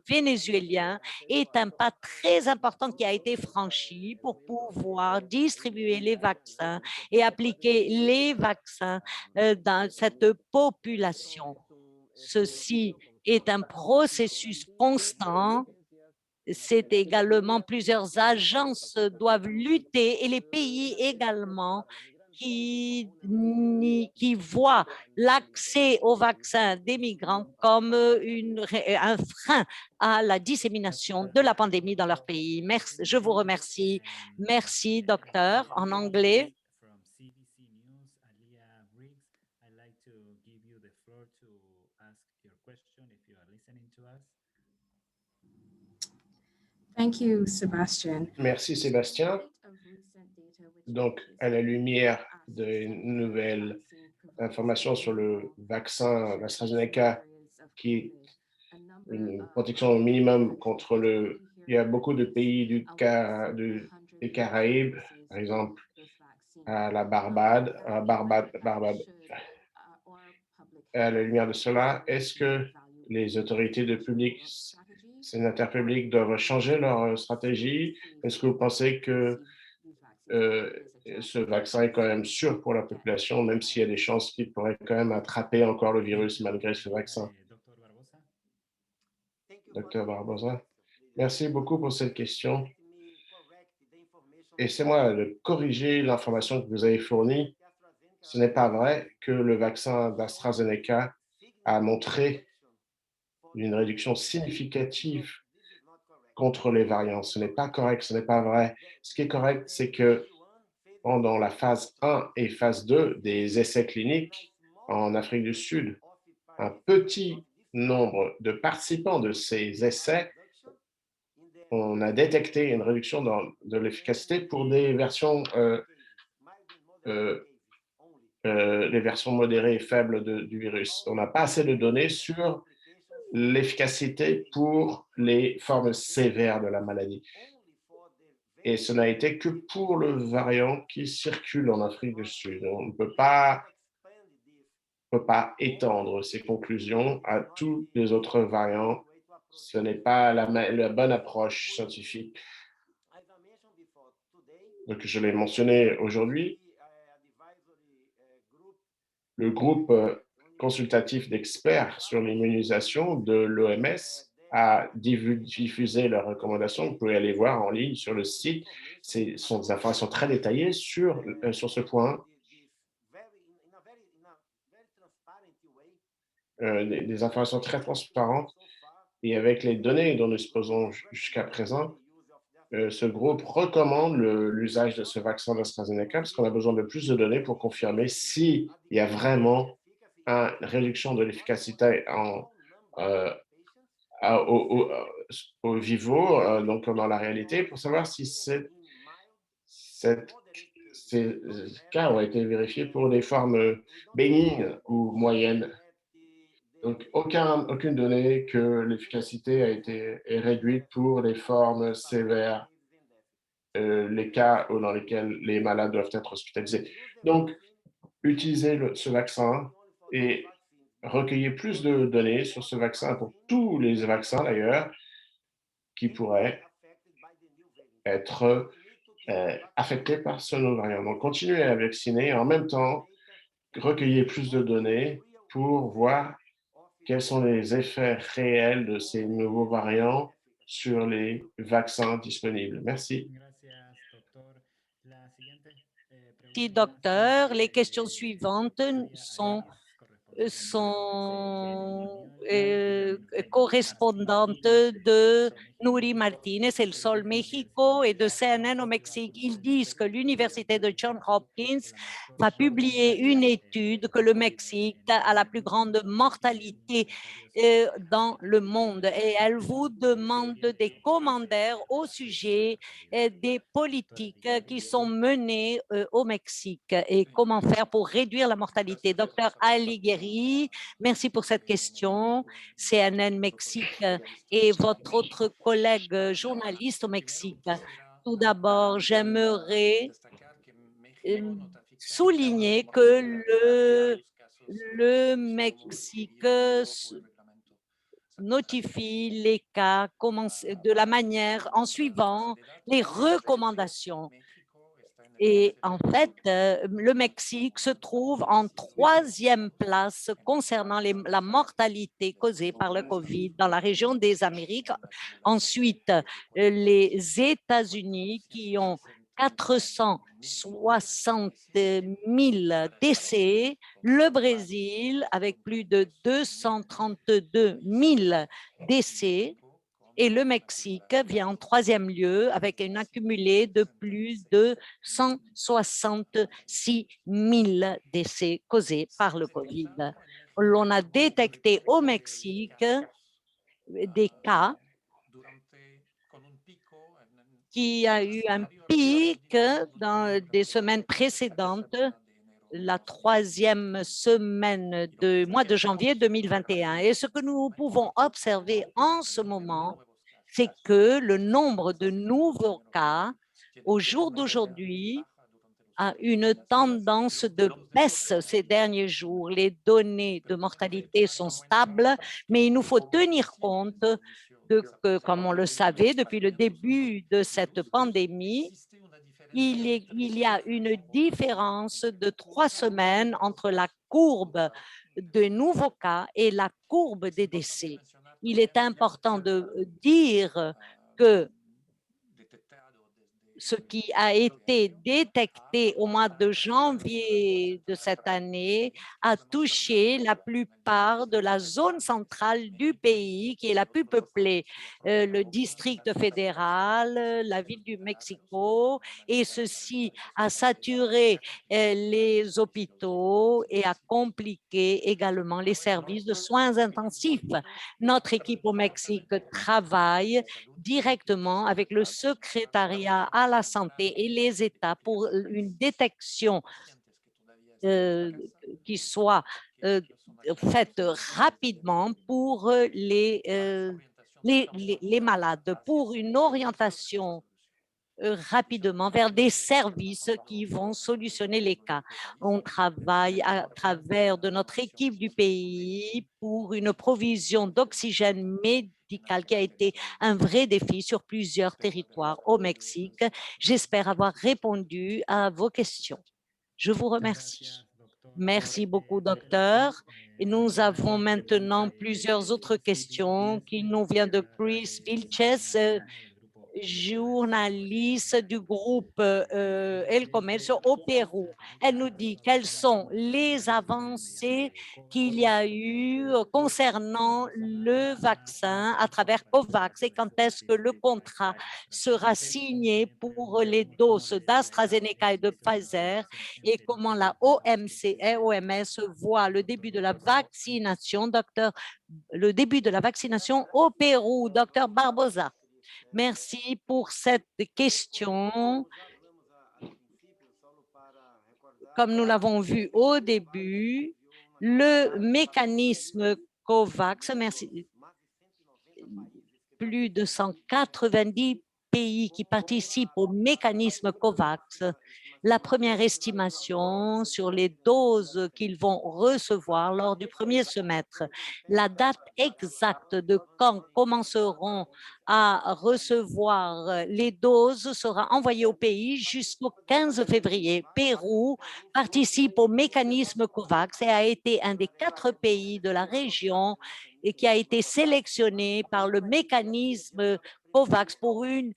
vénézuéliens est un pas très important qui a été franchi pour pouvoir distribuer les vaccins et appliquer les vaccins dans cette population. Ceci est un processus constant. C'est également plusieurs agences doivent lutter et les pays également qui voient l'accès aux vaccins des migrants comme un frein à la dissémination de la pandémie dans leur pays. Merci, je vous remercie. Merci, docteur. En anglais. Thank you, Sebastian. Merci, Sébastien. Donc, à la lumière des nouvelles informations sur le vaccin AstraZeneca, qui est une protection au minimum contre le... Il y a beaucoup de pays des Caraïbes, par exemple, à la Barbade, à la lumière de cela, est-ce que les autorités de public, sénateurs publics doivent changer leur stratégie? Est-ce que vous pensez que ce vaccin est quand même sûr pour la population, même s'il y a des chances qu'il pourrait quand même attraper encore le virus malgré ce vaccin? Docteur Barbosa, merci beaucoup pour cette question. Laissez-moi de corriger l'information que vous avez fournie. Ce n'est pas vrai que le vaccin d'AstraZeneca a montré une réduction significative contre les variants. Ce n'est pas correct, ce n'est pas vrai. Ce qui est correct, c'est que pendant la phase 1 et phase 2 des essais cliniques en Afrique du Sud, un petit nombre de participants de ces essais, on a détecté une réduction de l'efficacité pour des versions, les versions modérées et faibles du virus. On n'a pas assez de données sur l'efficacité pour les formes sévères de la maladie. Et ce n'a été que pour le variant qui circule en Afrique du Sud. On ne peut pas étendre ces conclusions à tous les autres variants. Ce n'est pas la bonne approche scientifique. Donc, je l'ai mentionné aujourd'hui, le groupe consultatif d'experts sur l'immunisation de l'OMS a diffusé leurs recommandations. Vous pouvez aller voir en ligne sur le site. Ce sont des informations très détaillées sur ce point. Des informations très transparentes. Et avec les données dont nous disposons jusqu'à présent, ce groupe recommande l'usage de ce vaccin d'AstraZeneca parce qu'on a besoin de plus de données pour confirmer s'il y a vraiment une réduction de l'efficacité au vivo, donc dans la réalité, pour savoir si ces cas ont été vérifiés pour des formes bénignes ou moyennes. Donc, aucune donnée que l'efficacité est réduite pour les formes sévères, les cas dans lesquels les malades doivent être hospitalisés. Donc, utilisez ce vaccin et recueillez plus de données sur ce vaccin pour tous les vaccins d'ailleurs qui pourraient être affectés par ce nouveau variant. Donc, continuez à vacciner et en même temps, recueillez plus de données pour voir quels sont les effets réels de ces nouveaux variants sur les vaccins disponibles. Merci. Merci, docteur. Les questions suivantes sont sont correspondantes de Nuri Martinez, El Sol Mexico et de CNN au Mexique. Ils disent que l'université de Johns Hopkins va publier une étude que le Mexique a la plus grande mortalité dans le monde et elle vous demande des commentaires au sujet des politiques qui sont menées au Mexique et comment faire pour réduire la mortalité. Docteur Alighieri, merci pour cette question. CNN Mexique et votre autre collègue journaliste au Mexique. Tout d'abord, j'aimerais souligner que le Mexique notifie les cas de la manière en suivant les recommandations. Et en fait, le Mexique se trouve en 3e place concernant la mortalité causée par le COVID dans la région des Amériques. Ensuite, les États-Unis qui ont 460 000 décès, le Brésil avec plus de 232 000 décès, et le Mexique vient en 3e lieu avec un accumulé de plus de 166 000 décès causés par le COVID. L'on a détecté au Mexique des cas qui a eu un pic dans des semaines précédentes, la 3e semaine du mois de janvier 2021. Et ce que nous pouvons observer en ce moment, c'est que le nombre de nouveaux cas au jour d'aujourd'hui a une tendance de baisse ces derniers jours. Les données de mortalité sont stables, mais il nous faut tenir compte que, comme on le savait depuis le début de cette pandémie, il y a une différence de 3 semaines entre la courbe de nouveaux cas et la courbe des décès. Il est important de dire que ce qui a été détecté au mois de janvier de cette année a touché la plupart de la zone centrale du pays, qui est la plus peuplée, le district fédéral, la ville du Mexico, et ceci a saturé les hôpitaux et a compliqué également les services de soins intensifs. Notre équipe au Mexique travaille directement avec le secrétariat à la santé et les États pour une détection qui soit faite rapidement pour les malades, pour une orientation rapidement vers des services qui vont solutionner les cas. On travaille à travers de notre équipe du pays pour une provision d'oxygène médical qui a été un vrai défi sur plusieurs territoires au Mexique. J'espère avoir répondu à vos questions. Je vous remercie. Merci beaucoup, docteur. Et nous avons maintenant plusieurs autres questions qui nous viennent de Chris Vilches, journaliste du groupe El Comercio au Pérou. Elle nous dit quelles sont les avancées qu'il y a eu concernant le vaccin à travers COVAX et quand est-ce que le contrat sera signé pour les doses d'AstraZeneca et de Pfizer et comment la OMS voit le début de la vaccination, le début de la vaccination au Pérou. Docteur Barbosa. Merci pour cette question. Comme nous l'avons vu au début, le mécanisme COVAX, plus de 190 pays qui participent au mécanisme COVAX. La première estimation sur les doses qu'ils vont recevoir lors du premier semestre. La date exacte de quand commenceront à recevoir les doses sera envoyée au pays jusqu'au 15 février. Pérou participe au mécanisme COVAX et a été un des 4 pays de la région et qui a été sélectionné par le mécanisme COVAX pour une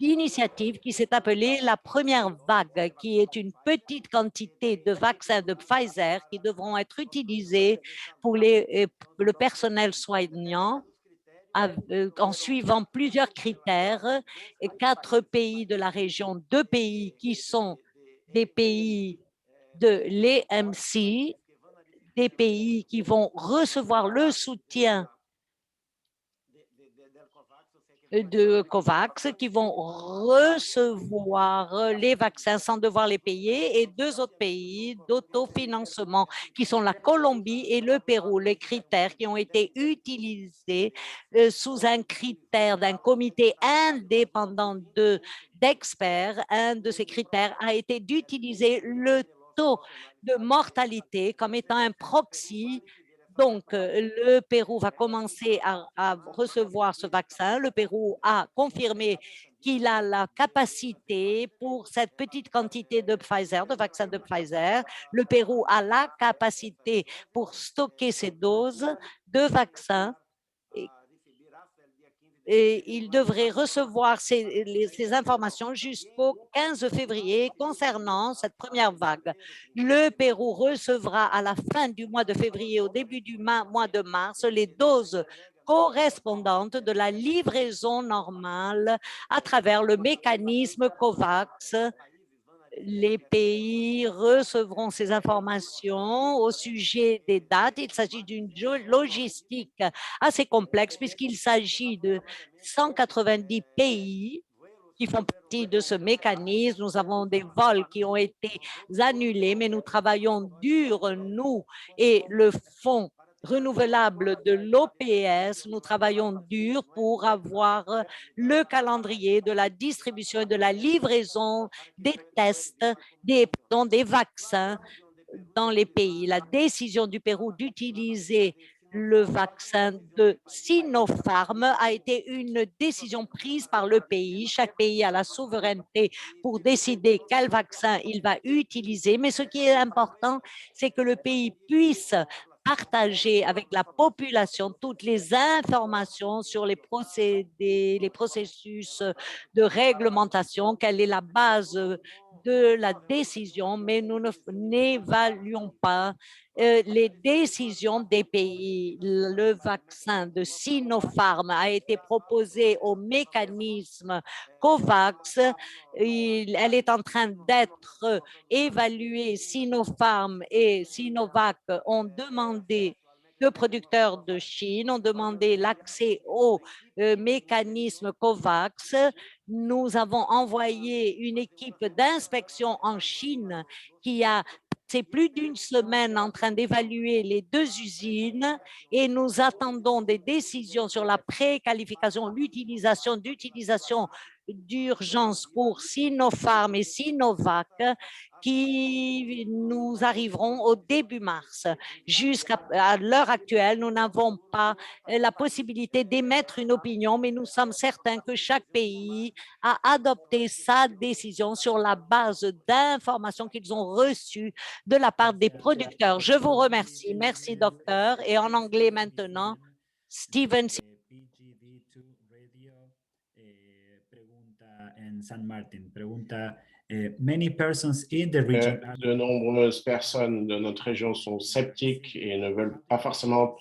initiative qui s'est appelée la première vague, qui est une petite quantité de vaccins de Pfizer qui devront être utilisés pour le personnel soignant en suivant plusieurs critères, et 4 pays de la région, 2 pays qui sont des pays de l'EMC, des pays qui vont recevoir le soutien de COVAX, qui vont recevoir les vaccins sans devoir les payer, et 2 autres pays d'autofinancement qui sont la Colombie et le Pérou. Les critères qui ont été utilisés sous un critère d'un comité indépendant d'experts, un de ces critères a été d'utiliser le taux de mortalité comme étant un proxy. Donc, le Pérou va commencer à recevoir ce vaccin. Le Pérou a confirmé qu'il a la capacité pour cette petite quantité de Pfizer, de vaccin de Pfizer. Le Pérou a la capacité pour stocker ces doses de vaccins. Et il devrait recevoir ces informations jusqu'au 15 février concernant cette première vague. Le Pérou recevra à la fin du mois de février, au début du mois de mars, les doses correspondantes de la livraison normale à travers le mécanisme COVAX. Les pays recevront ces informations au sujet des dates. Il s'agit d'une logistique assez complexe puisqu'il s'agit de 190 pays qui font partie de ce mécanisme. Nous avons des vols qui ont été annulés, mais nous travaillons dur, nous et le Fonds renouvelable de l'OPS, nous travaillons dur pour avoir le calendrier de la distribution et de la livraison des tests, des vaccins dans les pays. La décision du Pérou d'utiliser le vaccin de Sinopharm a été une décision prise par le pays. Chaque pays a la souveraineté pour décider quel vaccin il va utiliser. Mais ce qui est important, c'est que le pays puisse partager avec la population toutes les informations sur les procédés, les processus de réglementation, quelle est la base de la décision, mais nous n'évaluons pas les décisions des pays. Le vaccin de Sinopharm a été proposé au mécanisme COVAX. Elle est en train d'être évaluée. Sinopharm et Sinovac ont demandé, deux producteurs de Chine ont demandé l'accès au mécanisme COVAX. Nous avons envoyé une équipe d'inspection en Chine qui a passé plus d'une semaine en train d'évaluer les 2 usines, et nous attendons des décisions sur la préqualification, l'utilisation d'urgence pour Sinopharm et Sinovac qui nous arriveront au début mars. Jusqu'à l'heure actuelle, nous n'avons pas la possibilité d'émettre une opinion, mais nous sommes certains que chaque pays a adopté sa décision sur la base d'informations qu'ils ont reçues de la part des producteurs. Je vous remercie. Merci, docteur. Et en anglais maintenant, Steven. PGV2 Radio pregunta en San Martin. Pregunta, many persons in the region De nombreuses personnes de notre région sont sceptiques et ne veulent pas forcément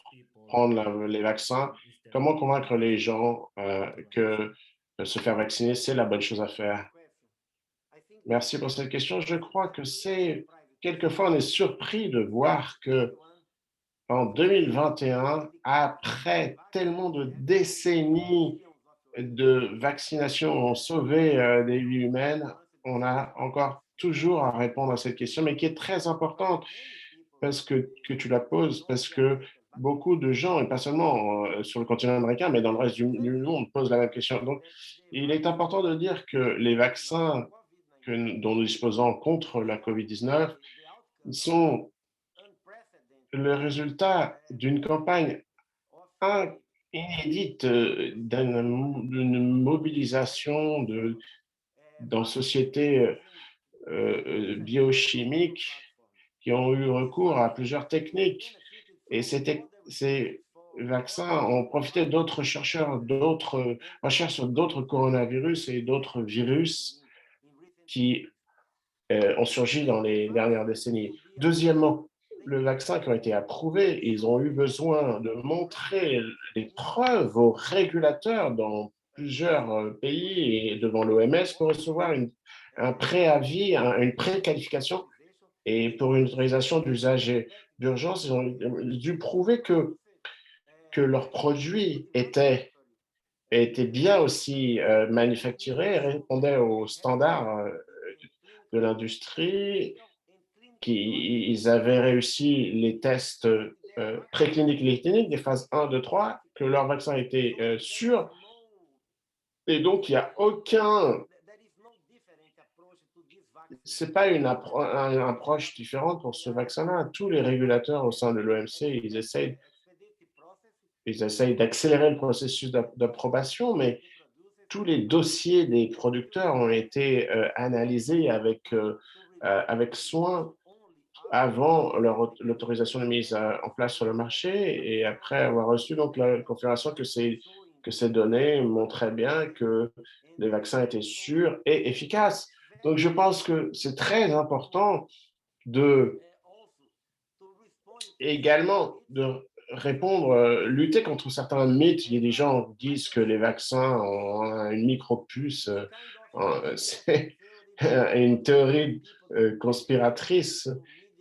prendre les vaccins. Comment convaincre les gens que se faire vacciner, c'est la bonne chose à faire? Merci pour cette question. Je crois que quelquefois on est surpris de voir que en 2021, après tellement de décennies de vaccination ont sauvé des vies humaines, on a encore toujours à répondre à cette question, mais qui est très importante parce que tu la poses, parce que beaucoup de gens, et pas seulement sur le continent américain, mais dans le reste du monde, posent la même question. Donc, il est important de dire que les vaccins dont nous disposons contre la COVID-19 sont le résultat d'une campagne inédite, d'une mobilisation dans sociétés biochimiques qui ont eu recours à plusieurs techniques. Et c'est vaccins ont profité d'autres chercheurs, d'autres recherches sur d'autres coronavirus et d'autres virus qui ont surgi dans les dernières décennies. Deuxièmement, le vaccin qui a été approuvé, ils ont eu besoin de montrer les preuves aux régulateurs dans plusieurs pays et devant l'OMS pour recevoir un préavis, une préqualification et pour une autorisation d'usage d'urgence. Ils ont dû prouver que leurs produits étaient bien aussi manufacturés et répondaient aux standards de l'industrie, qu'ils avaient réussi les tests précliniques et cliniques des phases 1, 2, 3, que leur vaccin était sûr. Et donc, il n'y a aucun... Ce n'est pas une approche différente pour ce vaccin-là. Tous les régulateurs au sein de l'OMC, ils essayent d'accélérer le processus d'approbation, mais tous les dossiers des producteurs ont été analysés avec soin avant l'autorisation de mise en place sur le marché et après avoir reçu donc la confirmation que ces données montraient bien que les vaccins étaient sûrs et efficaces. Donc, je pense que c'est très important également de répondre, lutter contre certains mythes. Il y a des gens qui disent que les vaccins ont une micropuce. C'est une théorie conspiratrice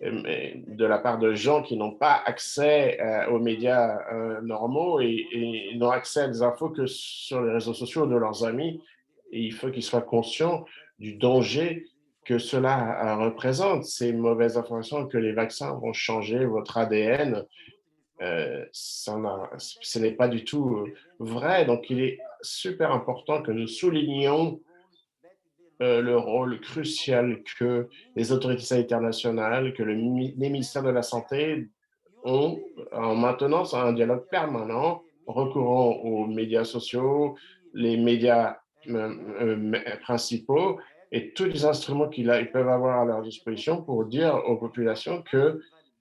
de la part de gens qui n'ont pas accès aux médias normaux et n'ont accès à des infos que sur les réseaux sociaux de leurs amis. Et il faut qu'ils soient conscients du danger que cela représente, ces mauvaises informations, que les vaccins vont changer votre ADN. Ce n'est pas du tout vrai. Donc, il est super important que nous soulignions le rôle crucial que les autorités sanitaires nationales, que les ministères de la Santé ont en maintenant un dialogue permanent, recourant aux médias sociaux, les médias principaux et tous les instruments qu'ils peuvent avoir à leur disposition pour dire aux populations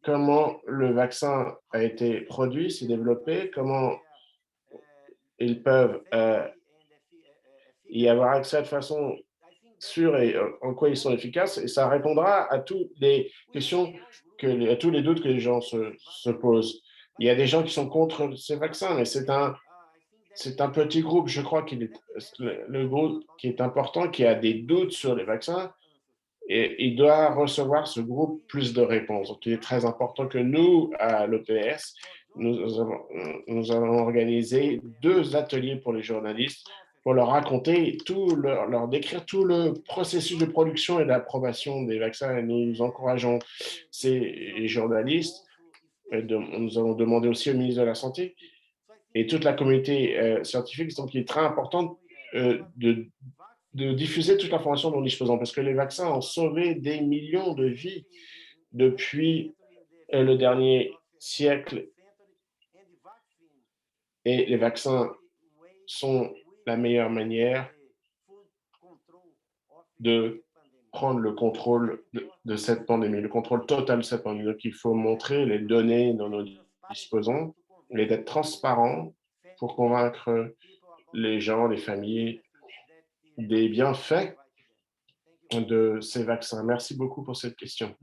comment le vaccin a été produit, s'est développé, comment ils peuvent y avoir accès de façon sûre et en quoi ils sont efficaces. Et ça répondra à toutes les questions, à tous les doutes que les gens se posent. Il y a des gens qui sont contre ces vaccins, mais c'est un petit groupe, je crois qu'il est le groupe qui est important, qui a des doutes sur les vaccins, et il doit recevoir ce groupe plus de réponses. Donc, il est très important que nous, à l'OPS, nous avons organisé 2 ateliers pour les journalistes pour leur raconter leur décrire tout le processus de production et d'approbation des vaccins. Et nous encourageons ces journalistes. Nous avons demandé aussi au ministre de la Santé et toute la communauté scientifique. Donc, il est très important de diffuser toute l'information dont nous disposons, parce que les vaccins ont sauvé des millions de vies depuis le dernier siècle. Et les vaccins sont la meilleure manière de prendre le contrôle de cette pandémie, le contrôle total de cette pandémie. Donc, il faut montrer les données dont nous disposons et d'être transparent pour convaincre les gens, les familles, des bienfaits de ces vaccins. Merci beaucoup pour cette question.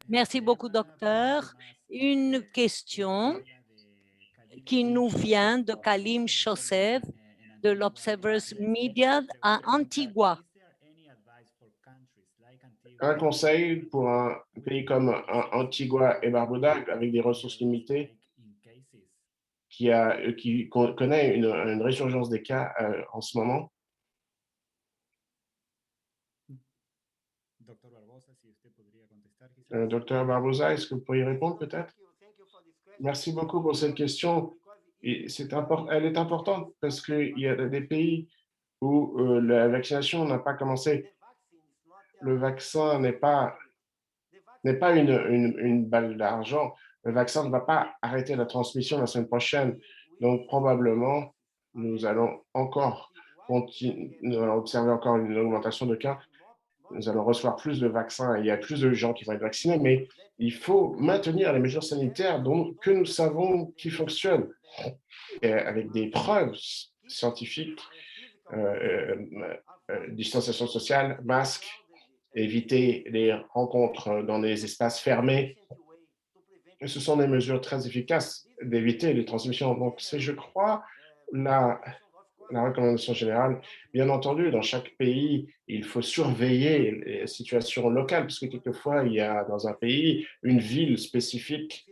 Merci beaucoup, docteur. Une question qui nous vient de Kalim Chossev de l'Observer's Media à Antigua. Un conseil pour un pays comme Antigua et Barbuda, avec des ressources limitées, qui connaît une résurgence des cas en ce moment. Docteur Barbosa, est-ce que vous pourriez répondre peut-être? Merci beaucoup pour cette question. Et elle est importante parce qu'il y a des pays où la vaccination n'a pas commencé. Le vaccin n'est pas une balle d'argent. Le vaccin ne va pas arrêter la transmission la semaine prochaine. Donc, probablement, nous allons observer encore une augmentation de cas. nous allons recevoir plus de vaccins et il y a plus de gens qui vont être vaccinés, mais il faut maintenir les mesures sanitaires que nous savons qui fonctionnent, avec des preuves scientifiques, distanciation sociale, masques, éviter les rencontres dans des espaces fermés. Et ce sont des mesures très efficaces d'éviter les transmissions. Donc, c'est, je crois, la recommandation générale. Bien entendu, dans chaque pays, il faut surveiller les situations locales, parce que quelquefois, il y a dans un pays une ville spécifique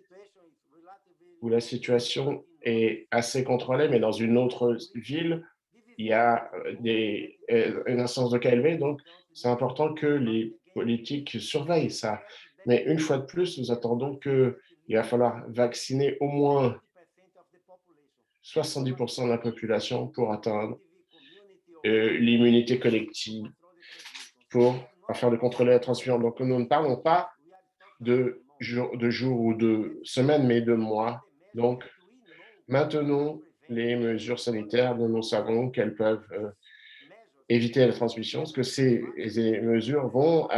où la situation est assez contrôlée, mais dans une autre ville, il y a une instance de cas élevée. Donc, c'est important que les politiques surveillent ça. Mais une fois de plus, nous attendons qu'il va falloir vacciner au moins 70% de la population pour atteindre l'immunité collective afin de contrôler la transmission. Donc, nous ne parlons pas de jours ou de semaines, mais de mois. Donc, maintenons les mesures sanitaires dont nous savons qu'elles peuvent éviter la transmission, parce que ces mesures vont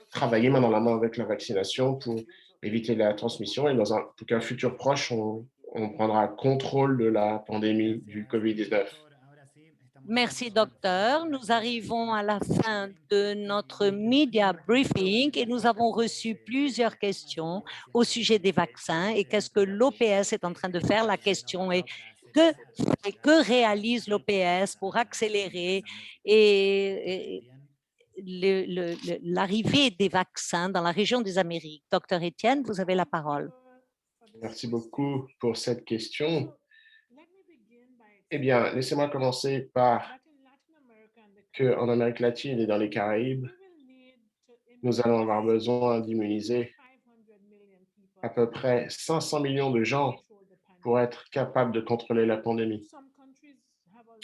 travailler main dans la main avec la vaccination pour éviter la transmission. Et dans un futur proche, on prendra contrôle de la pandémie du COVID-19. Merci, docteur. Nous arrivons à la fin de notre media briefing et nous avons reçu plusieurs questions au sujet des vaccins et qu'est-ce que l'OPS est en train de faire. La question est que réalise l'OPS pour accélérer l'arrivée des vaccins dans la région des Amériques. Docteur Etienne, vous avez la parole. Merci beaucoup pour cette question. Eh bien, laissez-moi commencer par qu'en Amérique latine et dans les Caraïbes, nous allons avoir besoin d'immuniser à peu près 500 millions de gens pour être capables de contrôler la pandémie.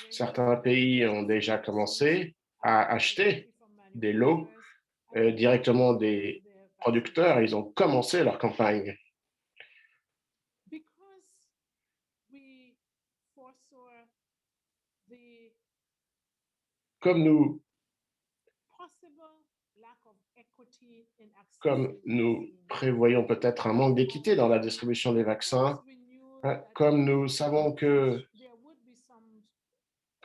Certains pays ont déjà commencé à acheter des lots directement des producteurs. Ils ont commencé leur campagne. Comme nous prévoyons peut-être un manque d'équité dans la distribution des vaccins, comme nous savons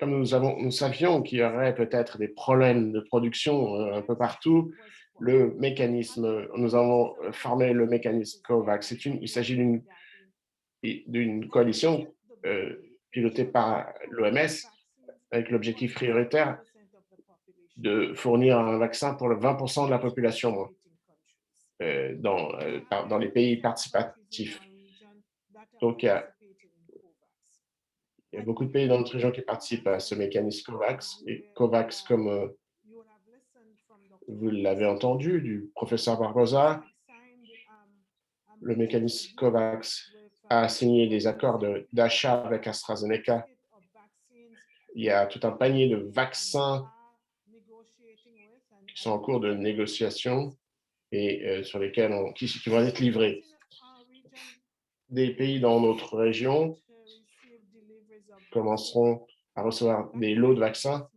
nous savions qu'il y aurait peut-être des problèmes de production un peu partout, nous avons formé le mécanisme COVAX. Il s'agit d'une coalition pilotée par l'OMS avec l'objectif prioritaire de fournir un vaccin pour le 20% de la population dans les pays participatifs. Donc, il y a beaucoup de pays dans notre région qui participent à ce mécanisme COVAX. Et COVAX, comme vous l'avez entendu du professeur Barbosa, le mécanisme COVAX a signé des accords d'achat avec AstraZeneca. Il y a tout un panier de vaccins qui sont en cours de négociation et sur lesquels qui vont être livrés. Des pays dans notre région commenceront à recevoir des lots de vaccins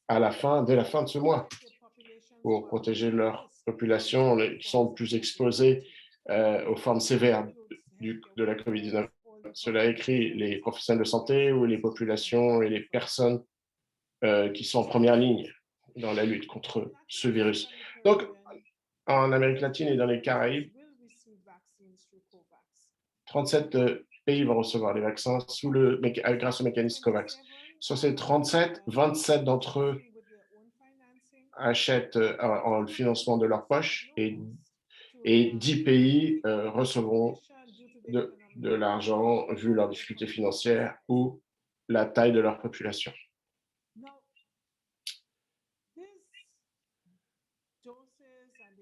dès la fin de ce mois pour protéger leur population qui sont plus exposées aux formes sévères de la COVID-19. Cela écrit les professionnels de santé ou les populations et les personnes qui sont en première ligne dans la lutte contre ce virus. Donc, en Amérique latine et dans les Caraïbes, 37 pays vont recevoir les vaccins grâce au mécanisme COVAX. Sur ces 37, 27 d'entre eux achètent en financement de leur poche et 10 pays recevront de l'argent vu leurs difficultés financières ou la taille de leur population.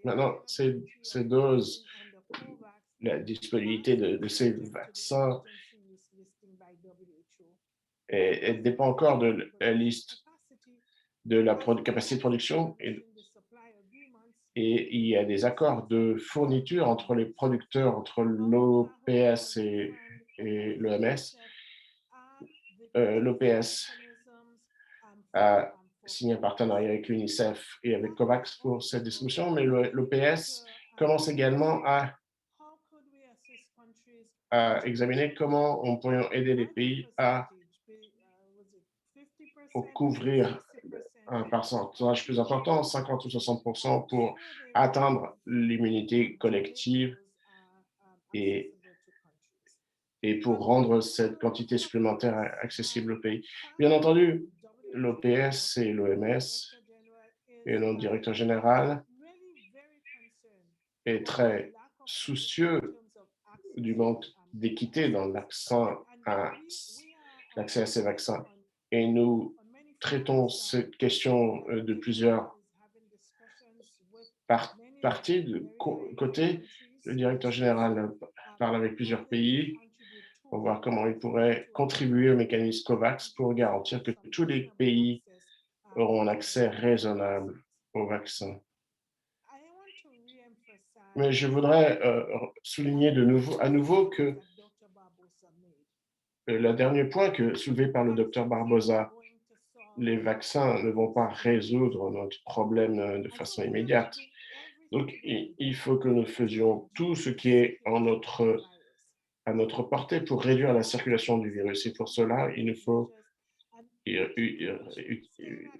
Maintenant, ces doses, la disponibilité de ces vaccins elle dépend encore de la liste de la capacité de production et il y a des accords de fourniture entre les producteurs, entre l'OPS et l'OMS. L'OPS a signé un partenariat avec l'UNICEF et avec COVAX pour cette distribution, mais l'OPS commence également à examiner comment on pourrait aider les pays à couvrir un pourcentage plus important, 50 ou 60%, pour atteindre l'immunité collective et pour rendre cette quantité supplémentaire accessible au pays. Bien entendu, l'OPS et l'OMS et notre directeur général est très soucieux du manque d'équité dans l'accès à ces vaccins. Et nous traitons cette question de plusieurs parties de côté. Le directeur général parle avec plusieurs pays pour voir comment il pourrait contribuer au mécanisme COVAX pour garantir que tous les pays auront un accès raisonnable aux vaccins. Mais je voudrais souligner à nouveau que le dernier point soulevé par le docteur Barbosa, les vaccins ne vont pas résoudre notre problème de façon immédiate. Donc, il faut que nous faisions tout ce qui est à notre portée pour réduire la circulation du virus. Et pour cela, il nous faut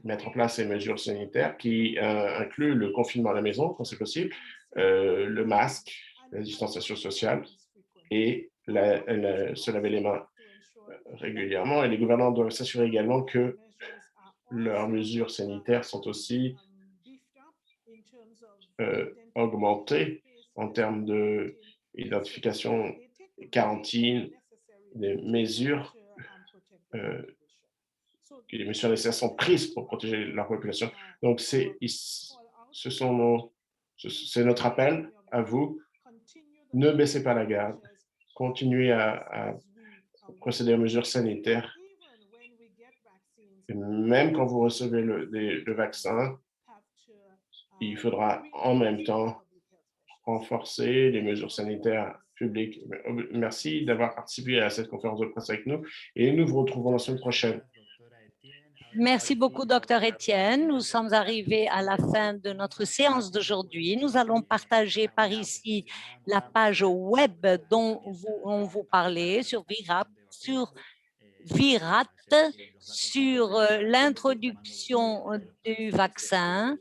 mettre en place ces mesures sanitaires qui incluent le confinement à la maison, quand c'est possible, le masque, la distanciation sociale et se laver les mains régulièrement. Et les gouvernants doivent s'assurer également que leurs mesures sanitaires sont aussi augmentées en termes d'identification, quarantine, des mesures que les mesures nécessaires sont prises pour protéger leur population. Donc, c'est notre appel à vous. Ne baissez pas la garde. Continuez à procéder aux mesures sanitaires. Et même quand vous recevez le vaccin, il faudra en même temps renforcer les mesures sanitaires publiques. Merci d'avoir participé à cette conférence de presse avec nous et nous vous retrouvons la semaine prochaine. Merci beaucoup, Dr. Etienne. Nous sommes arrivés à la fin de notre séance d'aujourd'hui. Nous allons partager par ici la page web dont on vous parlait sur VIRAT, sur l'introduction du vaccin.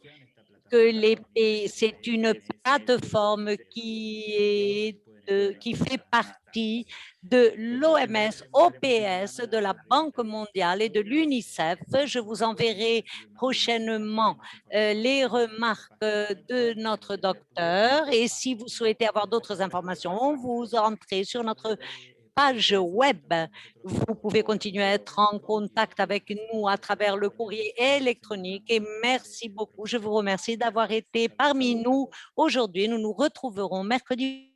C'est une plateforme qui fait partie de l'OMS, OPS, de la Banque mondiale et de l'UNICEF. Je vous enverrai prochainement les remarques de notre docteur et si vous souhaitez avoir d'autres informations, vous entrez sur notre page web. Vous pouvez continuer à être en contact avec nous à travers le courrier électronique et merci beaucoup. Je vous remercie d'avoir été parmi nous aujourd'hui. Nous nous retrouverons mercredi.